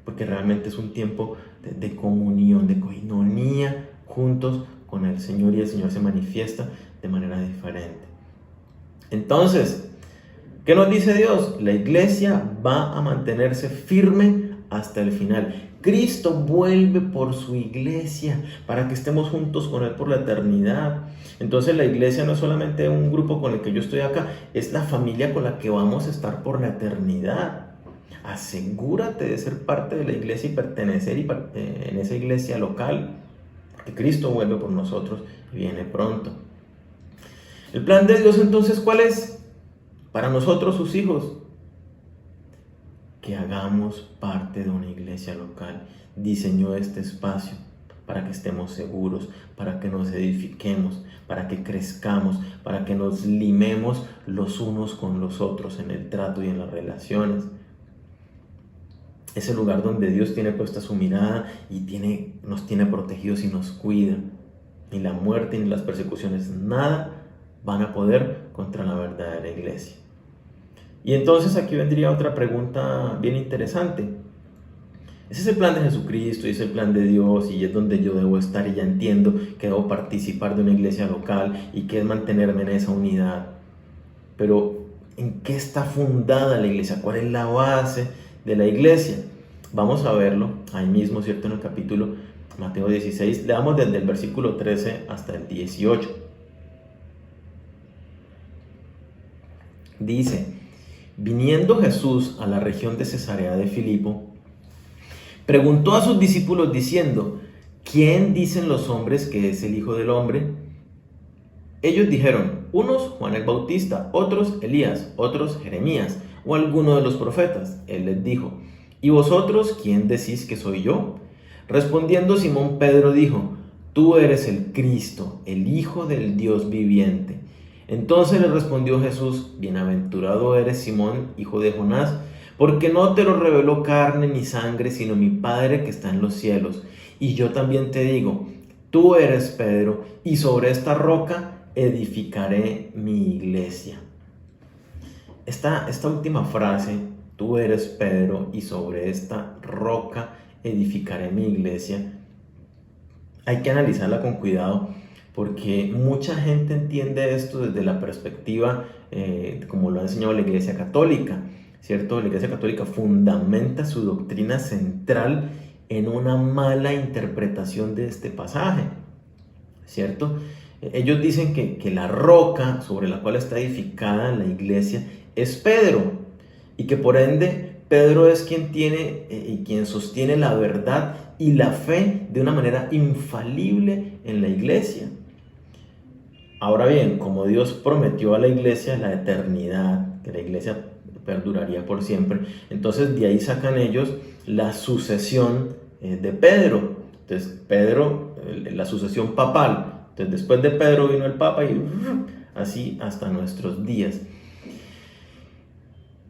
porque realmente es un tiempo de comunión, de coinonía juntos con el Señor, y el Señor se manifiesta de manera diferente. Entonces, ¿qué nos dice Dios? La iglesia va a mantenerse firme hasta el final. Cristo vuelve por su iglesia para que estemos juntos con Él por la eternidad. Entonces la iglesia no es solamente un grupo con el que yo estoy acá, es la familia con la que vamos a estar por la eternidad. Asegúrate de ser parte de la iglesia y pertenecer en esa iglesia local, porque Cristo vuelve por nosotros y viene pronto. El plan de Dios entonces, ¿cuál es? Para nosotros, sus hijos, que hagamos parte de una iglesia local. Diseñó este espacio para que estemos seguros, para que nos edifiquemos, para que crezcamos, para que nos limemos los unos con los otros en el trato y en las relaciones. Es el lugar donde Dios tiene puesta su mirada y nos tiene protegidos y nos cuida. Ni la muerte ni las persecuciones, nada van a poder contra la verdadera iglesia. Y entonces aquí vendría otra pregunta bien interesante. Ese es el plan de Jesucristo y es el plan de Dios, y es donde yo debo estar, y ya entiendo que debo participar de una iglesia local y que es mantenerme en esa unidad. Pero ¿en qué está fundada la iglesia? ¿Cuál es la base de la iglesia? Vamos a verlo ahí mismo, ¿cierto? En el capítulo Mateo 16, leamos desde el versículo 13 hasta el 18. Dice: viniendo Jesús a la región de Cesarea de Filipo, preguntó a sus discípulos diciendo: ¿quién dicen los hombres que es el Hijo del Hombre? Ellos dijeron: unos Juan el Bautista, otros Elías, otros Jeremías o alguno de los profetas. Él les dijo: ¿y vosotros quién decís que soy yo? Respondiendo Simón Pedro dijo: tú eres el Cristo, el Hijo del Dios viviente. Entonces le respondió Jesús: bienaventurado eres Simón, hijo de Jonás, porque no te lo reveló carne ni sangre, sino mi Padre que está en los cielos. Y yo también te digo, tú eres Pedro, y sobre esta roca edificaré mi iglesia. Esta última frase, tú eres Pedro, y sobre esta roca edificaré mi iglesia, hay que analizarla con cuidado, porque mucha gente entiende esto desde la perspectiva, como lo ha enseñado la Iglesia Católica, ¿cierto? La Iglesia Católica fundamenta su doctrina central en una mala interpretación de este pasaje, ¿cierto? Ellos dicen que la roca sobre la cual está edificada la iglesia es Pedro, y que por ende Pedro es quien tiene y quien sostiene la verdad y la fe de una manera infalible en la iglesia. Ahora bien, como Dios prometió a la iglesia la eternidad, que la iglesia perduraría por siempre, entonces de ahí sacan ellos la sucesión de Pedro. Entonces Pedro, la sucesión papal. Entonces después de Pedro vino el Papa, y así hasta nuestros días.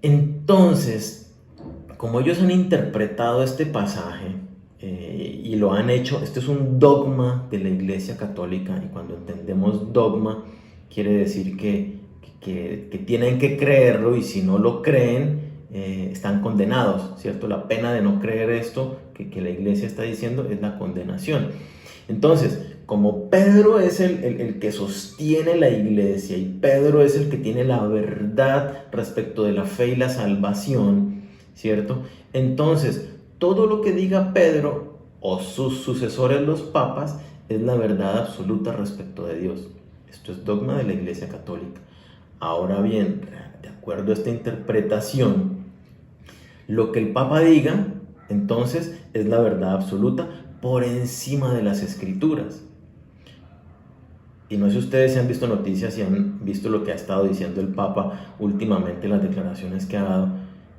Entonces, como ellos han interpretado este pasaje y lo han hecho, este es un dogma de la Iglesia Católica, y cuando entendemos dogma quiere decir que que tienen que creerlo, y si no lo creen, están condenados, ¿cierto? La pena de no creer esto que la iglesia está diciendo es la condenación. Entonces, como Pedro es el que sostiene la iglesia, y Pedro es el que tiene la verdad respecto de la fe y la salvación, ¿cierto? Entonces, todo lo que diga Pedro o sus sucesores, los papas, es la verdad absoluta respecto de Dios. Esto es dogma de la Iglesia Católica. Ahora bien, de acuerdo a esta interpretación, lo que el Papa diga, entonces, es la verdad absoluta por encima de las Escrituras. Y no sé si ustedes han visto noticias y han visto lo que ha estado diciendo el Papa últimamente, las declaraciones que ha dado,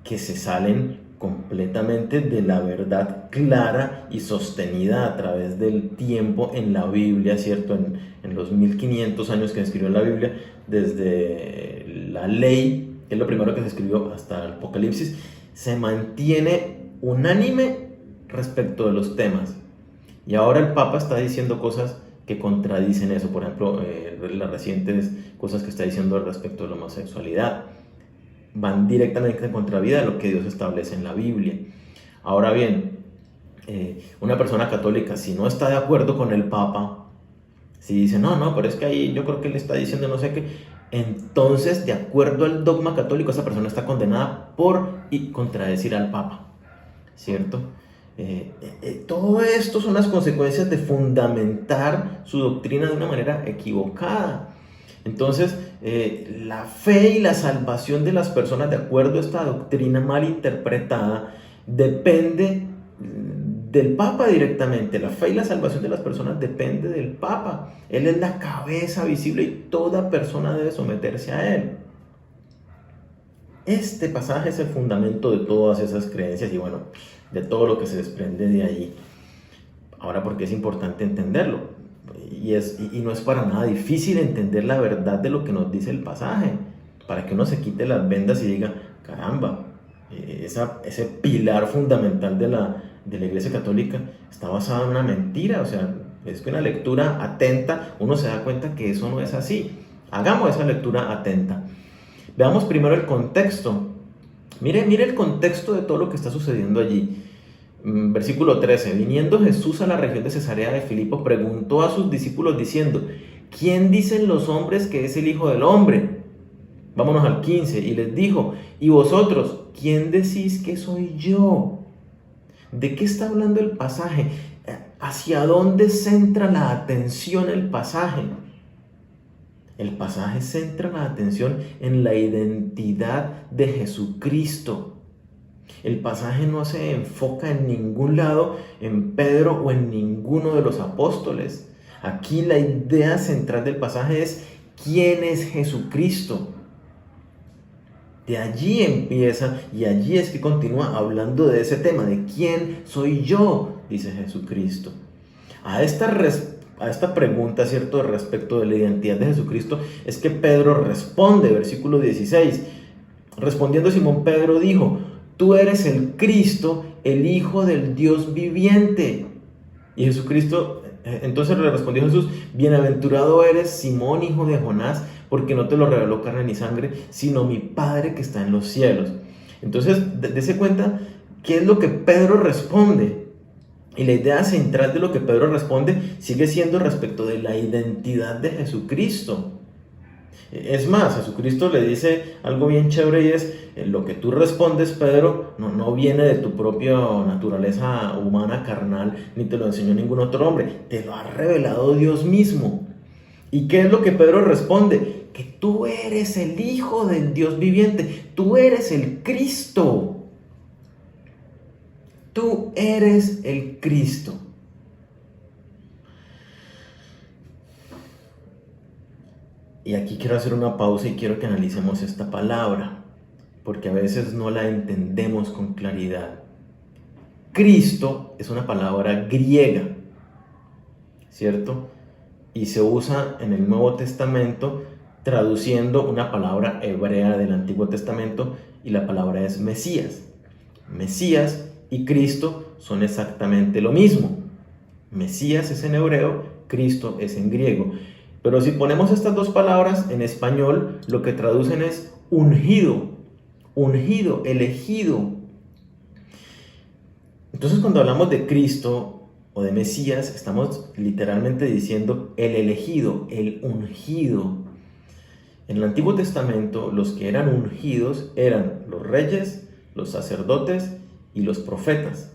que se salen completamente de la verdad clara y sostenida a través del tiempo en la Biblia, ¿cierto? En los 1500 años que se escribió la Biblia, desde la ley, que es lo primero que se escribió, hasta el Apocalipsis, se mantiene unánime respecto de los temas. Y ahora el Papa está diciendo cosas que contradicen eso. Por ejemplo, las recientes cosas que está diciendo respecto de la homosexualidad van directamente en contravía de lo que Dios establece en la Biblia. Ahora bien, una persona católica, si no está de acuerdo con el Papa, si dice, no, pero es que ahí yo creo que él está diciendo no sé qué, entonces, de acuerdo al dogma católico, esa persona está condenada por contradecir al Papa, ¿cierto? Todo esto son las consecuencias de fundamentar su doctrina de una manera equivocada. Entonces, la fe y la salvación de las personas, de acuerdo a esta doctrina mal interpretada, depende del Papa directamente. La fe y la salvación de las personas depende del Papa. Él es la cabeza visible y toda persona debe someterse a él. Este pasaje es el fundamento de todas esas creencias y bueno, de todo lo que se desprende de ahí. Ahora, ¿por qué es importante entenderlo? Y no es para nada difícil entender la verdad de lo que nos dice el pasaje, para que uno se quite las vendas y diga, caramba, ese pilar fundamental de la Iglesia Católica está basado en una mentira. O sea, es que una lectura atenta, uno se da cuenta que eso no es así. Hagamos esa lectura atenta. Veamos primero el contexto. Mire el contexto de todo lo que está sucediendo allí. Versículo 13. Viniendo Jesús a la región de Cesarea de Filipo, preguntó a sus discípulos diciendo, ¿quién dicen los hombres que es el Hijo del Hombre? Vámonos al 15. Y les dijo, ¿y vosotros, quién decís que soy yo? ¿De qué está hablando el pasaje? ¿Hacia dónde centra la atención el pasaje? El pasaje centra la atención en la identidad de Jesucristo. El pasaje no se enfoca en ningún lado, en Pedro o en ninguno de los apóstoles. Aquí la idea central del pasaje es ¿quién es Jesucristo? De allí empieza y allí es que continúa hablando de ese tema, de quién soy yo, dice Jesucristo. A esta pregunta, ¿cierto?, respecto de la identidad de Jesucristo, es que Pedro responde, versículo 16. Respondiendo Simón Pedro dijo, tú eres el Cristo, el Hijo del Dios viviente. Y Jesucristo, entonces le respondió Jesús, bienaventurado eres Simón, hijo de Jonás, porque no te lo reveló carne ni sangre, sino mi Padre que está en los cielos. Entonces, dése cuenta qué es lo que Pedro responde. Y la idea central de lo que Pedro responde sigue siendo respecto de la identidad de Jesucristo. Es más, Jesucristo le dice algo bien chévere y es, lo que tú respondes, Pedro, no viene de tu propia naturaleza humana, carnal, ni te lo enseñó ningún otro hombre, te lo ha revelado Dios mismo. ¿Y qué es lo que Pedro responde? Que tú eres el Hijo del Dios viviente, tú eres el Cristo. Tú eres el Cristo. Y aquí quiero hacer una pausa y quiero que analicemos esta palabra, porque a veces no la entendemos con claridad. Cristo es una palabra griega, ¿cierto? Y se usa en el Nuevo Testamento traduciendo una palabra hebrea del Antiguo Testamento y la palabra es Mesías. Mesías y Cristo son exactamente lo mismo. Mesías es en hebreo, Cristo es en griego. Pero si ponemos estas dos palabras en español, lo que traducen es ungido, ungido, elegido. Entonces, cuando hablamos de Cristo o de Mesías, estamos literalmente diciendo el elegido, el ungido. En el Antiguo Testamento, los que eran ungidos eran los reyes, los sacerdotes y los profetas.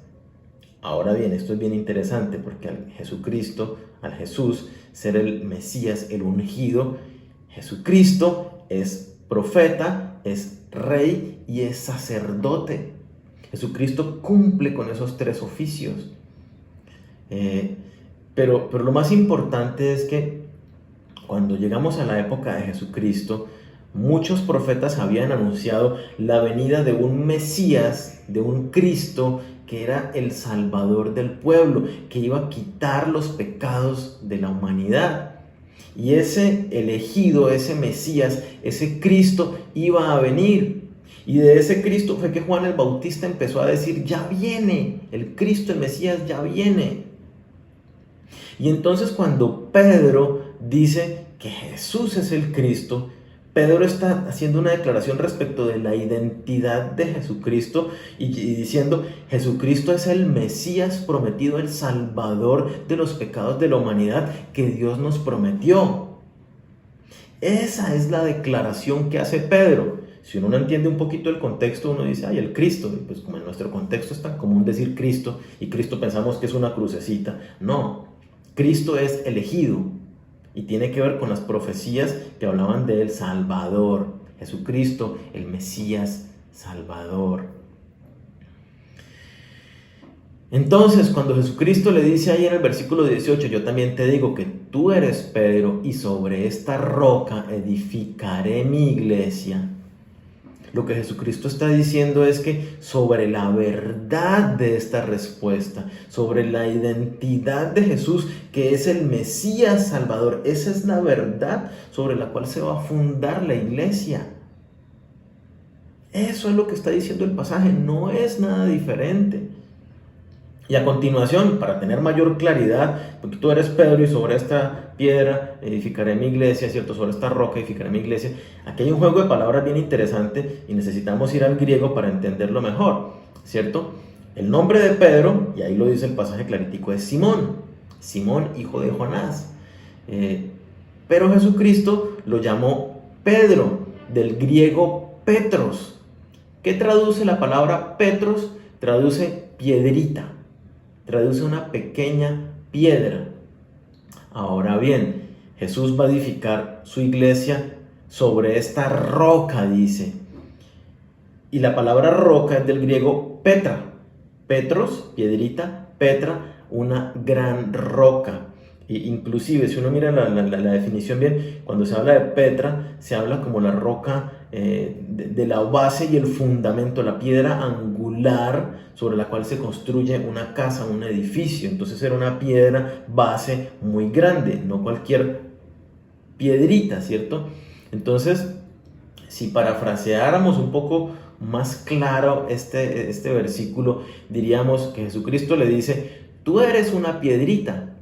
Ahora bien, esto es bien interesante porque al Jesús ser el Mesías, el ungido, Jesucristo es profeta, es rey y es sacerdote. Jesucristo cumple con esos tres oficios. Pero lo más importante es que cuando llegamos a la época de Jesucristo, muchos profetas habían anunciado la venida de un Mesías, de un Cristo que era el Salvador del pueblo, que iba a quitar los pecados de la humanidad. Y ese elegido, ese Mesías, ese Cristo iba a venir. Y de ese Cristo fue que Juan el Bautista empezó a decir, ya viene, el Cristo, el Mesías ya viene. Y entonces cuando Pedro dice que Jesús es el Cristo, Pedro está haciendo una declaración respecto de la identidad de Jesucristo y diciendo, Jesucristo es el Mesías prometido, el Salvador de los pecados de la humanidad que Dios nos prometió. Esa es la declaración que hace Pedro. Si uno no entiende un poquito el contexto, uno dice, ay, el Cristo. Y pues como en nuestro contexto es tan común decir Cristo, y Cristo pensamos que es una crucecita. No, Cristo es elegido. Y tiene que ver con las profecías que hablaban del Salvador. Jesucristo, el Mesías Salvador. Entonces, cuando Jesucristo le dice ahí en el versículo 18, yo también te digo que tú eres Pedro y sobre esta roca edificaré mi iglesia. Lo que Jesucristo está diciendo es que sobre la verdad de esta respuesta, sobre la identidad de Jesús, que es el Mesías Salvador, esa es la verdad sobre la cual se va a fundar la iglesia. Eso es lo que está diciendo el pasaje, no es nada diferente. Y a continuación, para tener mayor claridad, porque tú eres Pedro y sobre esta piedra edificaré mi iglesia, ¿cierto? Sobre esta roca edificaré mi iglesia. Aquí hay un juego de palabras bien interesante y necesitamos ir al griego para entenderlo mejor, ¿cierto? El nombre de Pedro, y ahí lo dice el pasaje claritico, es Simón. Simón, hijo de Jonás. Pero Jesucristo lo llamó Pedro, del griego Petros. ¿Qué traduce la palabra Petros? Traduce piedrita. Traduce una pequeña piedra. Ahora bien, Jesús va a edificar su iglesia sobre esta roca, dice. Y la palabra roca es del griego Petra. Petros, piedrita, Petra, una gran roca. Inclusive, si uno mira la definición bien, cuando se habla de Petra, se habla como la roca de la base y el fundamento, la piedra angular sobre la cual se construye una casa, un edificio. Entonces era una piedra base muy grande, no cualquier piedrita, ¿cierto? Entonces, si parafraseáramos un poco más claro este versículo, diríamos que Jesucristo le dice, tú eres una piedrita,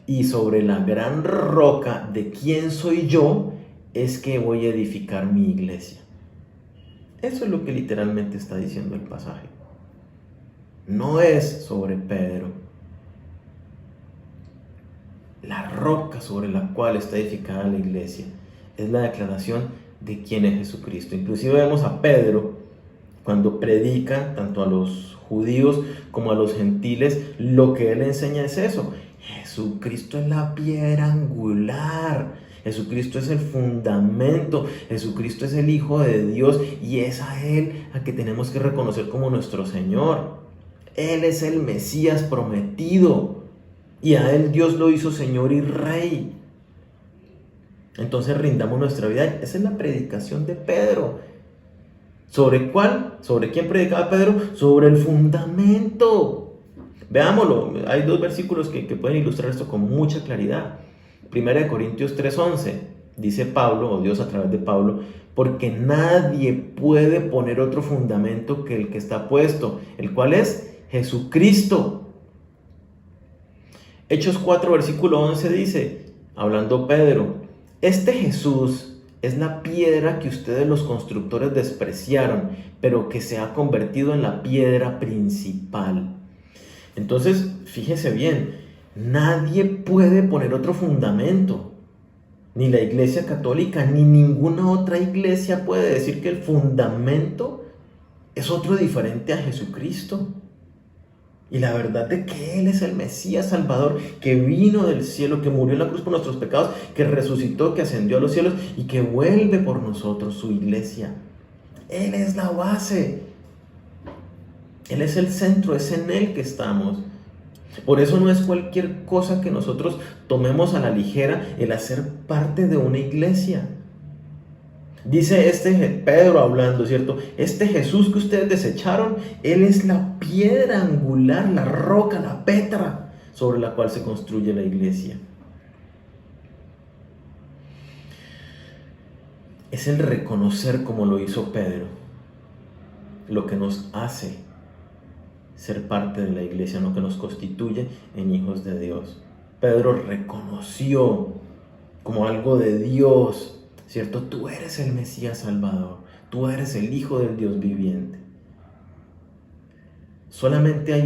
y sobre la gran roca de quién soy yo, es que voy a edificar mi iglesia. Eso es lo que literalmente está diciendo el pasaje. No es sobre Pedro. La roca sobre la cual está edificada la iglesia es la declaración de quién es Jesucristo. Inclusive vemos a Pedro cuando predica tanto a los judíos como a los gentiles, lo que él enseña es eso. Jesucristo es la piedra angular, Jesucristo es el fundamento, Jesucristo es el Hijo de Dios y es a Él a que tenemos que reconocer como nuestro Señor. Él es el Mesías prometido y a Él Dios lo hizo Señor y Rey. Entonces rindamos nuestra vida. Esa es la predicación de Pedro. ¿Sobre cuál? ¿Sobre quién predicaba Pedro? Sobre el fundamento. Veámoslo, hay dos versículos que pueden ilustrar esto con mucha claridad. 1 Corintios 3:11, dice Pablo, o Dios a través de Pablo, porque nadie puede poner otro fundamento que el que está puesto, el cual es Jesucristo. Hechos 4, versículo 11 dice, hablando Pedro, Este Jesús es la piedra que ustedes los constructores despreciaron, pero que se ha convertido en la piedra principal. Entonces, fíjese bien, nadie puede poner otro fundamento. Ni la Iglesia Católica, ni ninguna otra iglesia puede decir que el fundamento es otro diferente a Jesucristo. Y la verdad de que Él es el Mesías Salvador, que vino del cielo, que murió en la cruz por nuestros pecados, que resucitó, que ascendió a los cielos y que vuelve por nosotros, su iglesia. Él es la base. Él es el centro, es en Él que estamos. Por eso no es cualquier cosa que nosotros tomemos a la ligera el hacer parte de una iglesia. Dice Pedro hablando, ¿cierto? Este Jesús que ustedes desecharon, Él es la piedra angular, la roca, la petra sobre la cual se construye la iglesia. Es el reconocer, como lo hizo Pedro, lo que nos hace ser parte de la iglesia, lo que nos constituye en hijos de Dios. Pedro reconoció como algo de Dios, ¿cierto? Tú eres el Mesías Salvador, tú eres el Hijo del Dios viviente. Solamente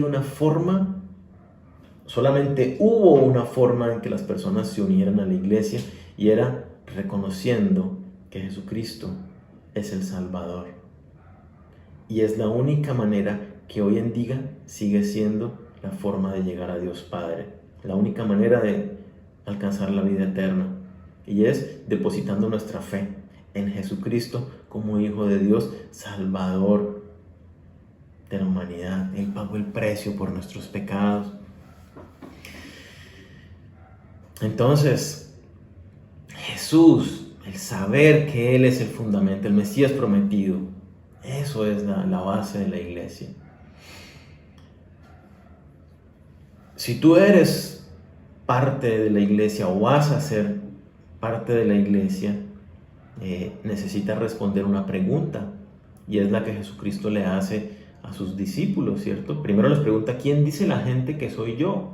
hubo una forma en que las personas se unieran a la iglesia, y era reconociendo que Jesucristo es el Salvador. Y es la única manera que hoy en día sigue siendo la forma de llegar a Dios Padre, la única manera de alcanzar la vida eterna, y es depositando nuestra fe en Jesucristo como Hijo de Dios, Salvador de la humanidad. Él pagó el precio por nuestros pecados. Entonces, Jesús, el saber que Él es el fundamento, el Mesías prometido, eso es la base de la iglesia. Si tú eres parte de la iglesia o vas a ser parte de la iglesia, necesitas responder una pregunta, y es la que Jesucristo le hace a sus discípulos, ¿cierto? Primero les pregunta: ¿quién dice la gente que soy yo?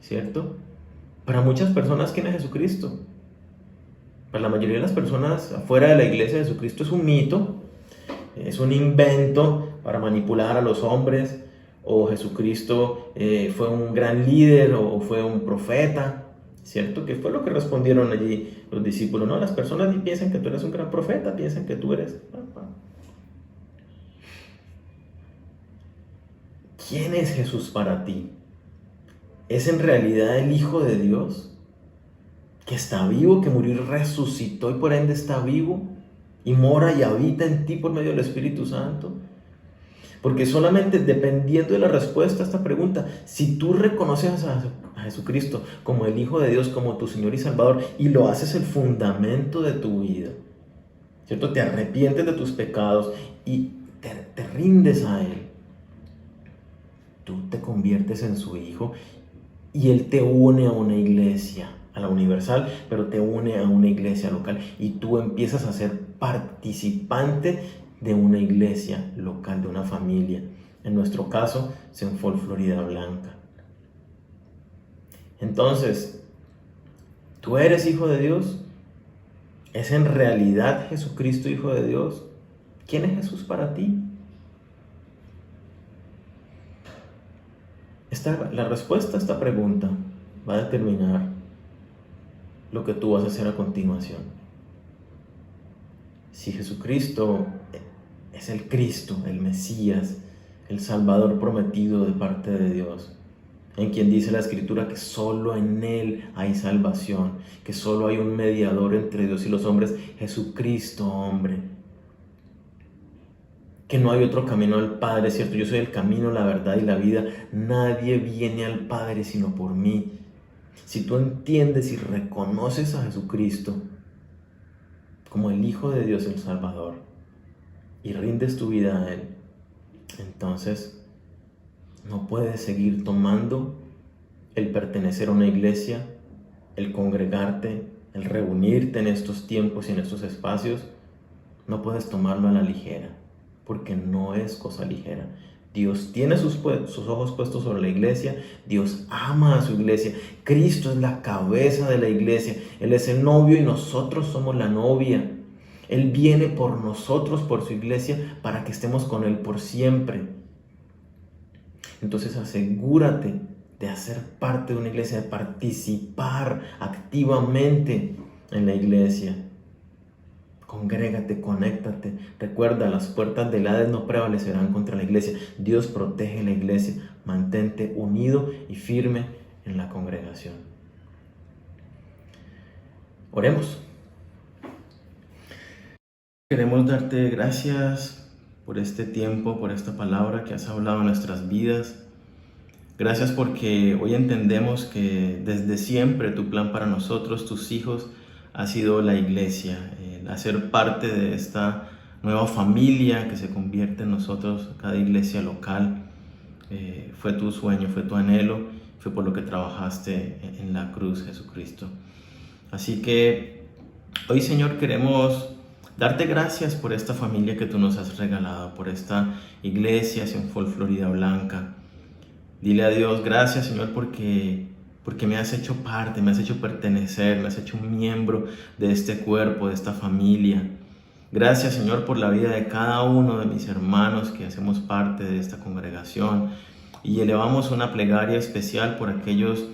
¿Cierto? Para muchas personas, ¿quién es Jesucristo? Para la mayoría de las personas afuera de la iglesia, Jesucristo es un mito, es un invento para manipular a los hombres, o Jesucristo fue un gran líder o fue un profeta, ¿cierto? Que fue lo que respondieron allí los discípulos. No, las personas piensan que tú eres un gran profeta, piensan que tú eres... ¿Quién es Jesús para ti? ¿Es en realidad el Hijo de Dios, que está vivo, que murió y resucitó y por ende está vivo y mora y habita en ti por medio del Espíritu Santo? Porque solamente dependiendo de la respuesta a esta pregunta, si tú reconoces a Jesucristo como el Hijo de Dios, como tu Señor y Salvador, y lo haces el fundamento de tu vida, ¿cierto? Te arrepientes de tus pecados y te rindes a Él, tú te conviertes en su Hijo, y Él te une a una iglesia, a la universal, pero te une a una iglesia local, y tú empiezas a ser participante de una iglesia local, de una familia. En nuestro caso, St. Paul, Florida Blanca. Entonces, ¿tú eres hijo de Dios? ¿Es en realidad Jesucristo hijo de Dios? ¿Quién es Jesús para ti? La respuesta a esta pregunta va a determinar lo que tú vas a hacer a continuación. Si Jesucristo es el Cristo, el Mesías, el Salvador prometido de parte de Dios, en quien dice la Escritura que solo en Él hay salvación, que solo hay un mediador entre Dios y los hombres, Jesucristo hombre, que no hay otro camino al Padre, ¿cierto? Yo soy el camino, la verdad y la vida, nadie viene al Padre sino por mí. Si tú entiendes y reconoces a Jesucristo como el Hijo de Dios, el Salvador, y rindes tu vida a Él, entonces no puedes seguir tomando el pertenecer a una iglesia, el congregarte, el reunirte en estos tiempos y en estos espacios. No puedes tomarlo a la ligera, porque no es cosa ligera. Dios tiene sus ojos puestos sobre la iglesia. Dios ama a su iglesia. Cristo es la cabeza de la iglesia. Él es el novio y nosotros somos la novia. Él viene por nosotros, por su iglesia, para que estemos con Él por siempre. Entonces asegúrate de hacer parte de una iglesia, de participar activamente en la iglesia. Congrégate, conéctate. Recuerda, las puertas del Hades no prevalecerán contra la iglesia. Dios protege la iglesia. Mantente unido y firme en la congregación. Oremos. Queremos darte gracias por este tiempo, por esta palabra que has hablado en nuestras vidas. Gracias porque hoy entendemos que desde siempre tu plan para nosotros, tus hijos, ha sido la iglesia, hacer parte de esta nueva familia que se convierte en nosotros, cada iglesia local. Fue tu sueño, fue tu anhelo, fue por lo que trabajaste en la cruz, Jesucristo. Así que hoy, Señor, queremos darte gracias por esta familia que tú nos has regalado, por esta iglesia Sion Fall Florida Blanca. Dile a Dios, gracias, Señor, porque me has hecho parte, me has hecho pertenecer, me has hecho un miembro de este cuerpo, de esta familia. Gracias, Señor, por la vida de cada uno de mis hermanos que hacemos parte de esta congregación. Y elevamos una plegaria especial por aquellos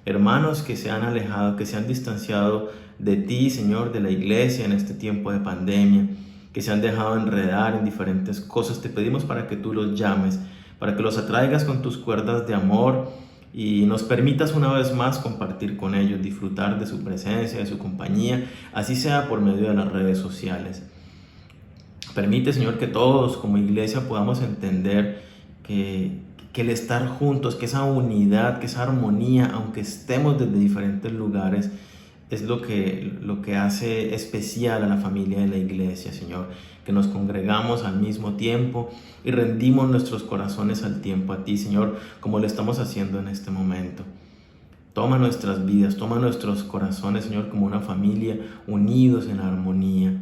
hermanos que se han alejado, que se han distanciado de ti, Señor, de la iglesia en este tiempo de pandemia, que se han dejado enredar en diferentes cosas. Te pedimos para que tú los llames, para que los atraigas con tus cuerdas de amor y nos permitas una vez más compartir con ellos, disfrutar de su presencia, de su compañía, así sea por medio de las redes sociales. Permite, Señor, que todos como iglesia podamos entender que el estar juntos, que esa unidad, que esa armonía, aunque estemos desde diferentes lugares, es lo que hace especial a la familia de la iglesia, Señor, que nos congregamos al mismo tiempo y rendimos nuestros corazones al tiempo a ti, Señor, como lo estamos haciendo en este momento. Toma nuestras vidas, toma nuestros corazones, Señor, como una familia unidos en armonía.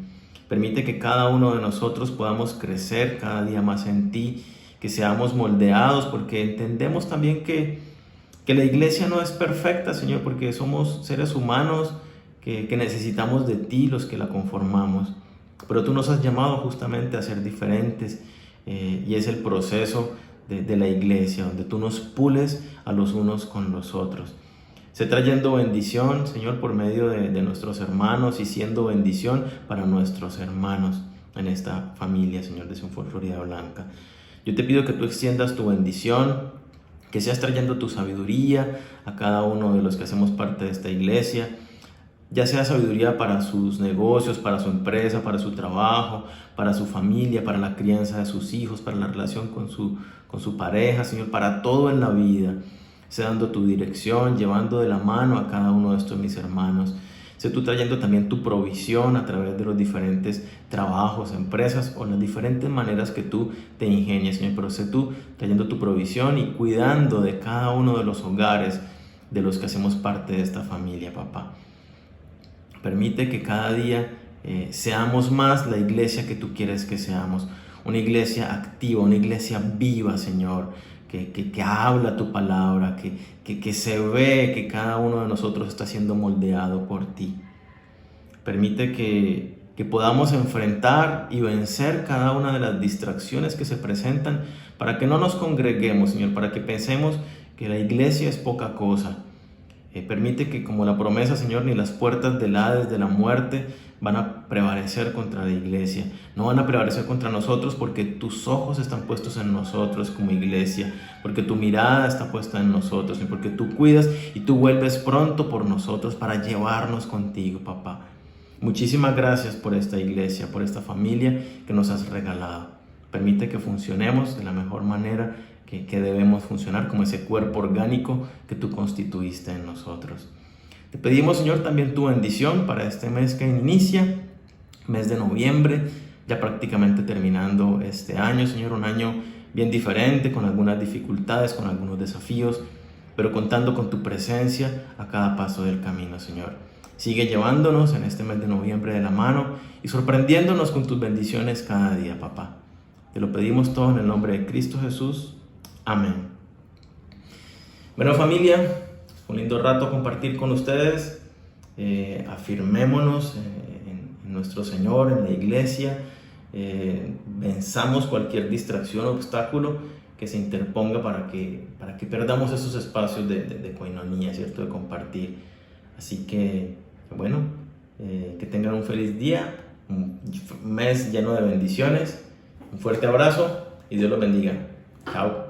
Permite que cada uno de nosotros podamos crecer cada día más en ti, que seamos moldeados, porque entendemos también que la iglesia no es perfecta, Señor, porque somos seres humanos que necesitamos de ti, los que la conformamos. Pero tú nos has llamado justamente a ser diferentes y es el proceso de la iglesia, donde tú nos pules a los unos con los otros. Sé trayendo bendición, Señor, por medio de nuestros hermanos y siendo bendición para nuestros hermanos en esta familia, Señor, de Sion Fall Florida Blanca. Yo te pido que tú extiendas tu bendición, que seas trayendo tu sabiduría a cada uno de los que hacemos parte de esta iglesia, ya sea sabiduría para sus negocios, para su empresa, para su trabajo, para su familia, para la crianza de sus hijos, para la relación con su pareja, Señor, para todo en la vida. Sé dando tu dirección, llevando de la mano a cada uno de estos mis hermanos. Sé tú trayendo también tu provisión a través de los diferentes trabajos, empresas o las diferentes maneras que tú te ingenias, Señor. Pero sé tú trayendo tu provisión y cuidando de cada uno de los hogares de los que hacemos parte de esta familia, papá. Permite que cada día seamos más la iglesia que tú quieres que seamos. Una iglesia activa, una iglesia viva, Señor, que habla tu palabra, que se ve que cada uno de nosotros está siendo moldeado por ti. Permite que podamos enfrentar y vencer cada una de las distracciones que se presentan para que no nos congreguemos, Señor, para que pensemos que la iglesia es poca cosa. Permite que, como la promesa, Señor, ni las puertas del Hades, de la muerte, van a prevalecer contra la iglesia. No van a prevalecer contra nosotros porque tus ojos están puestos en nosotros como iglesia, porque tu mirada está puesta en nosotros, porque tú cuidas y tú vuelves pronto por nosotros para llevarnos contigo, papá. Muchísimas gracias por esta iglesia, por esta familia que nos has regalado. Permite que funcionemos de la mejor manera que debemos funcionar, como ese cuerpo orgánico que tú constituiste en nosotros. Te pedimos, Señor, también tu bendición para este mes que inicia, mes de noviembre, ya prácticamente terminando este año, Señor, un año bien diferente, con algunas dificultades, con algunos desafíos, pero contando con tu presencia a cada paso del camino, Señor. Sigue llevándonos en este mes de noviembre de la mano y sorprendiéndonos con tus bendiciones cada día, papá. Te lo pedimos todo en el nombre de Cristo Jesús. Amén. Bueno, familia, un lindo rato compartir con ustedes. Afirmémonos en nuestro Señor, en la iglesia. Venzamos cualquier distracción o obstáculo que se interponga para que perdamos esos espacios de coinonía, ¿cierto? De compartir. Así que, bueno, que tengan un feliz día, un mes lleno de bendiciones. Un fuerte abrazo y Dios los bendiga. Chao.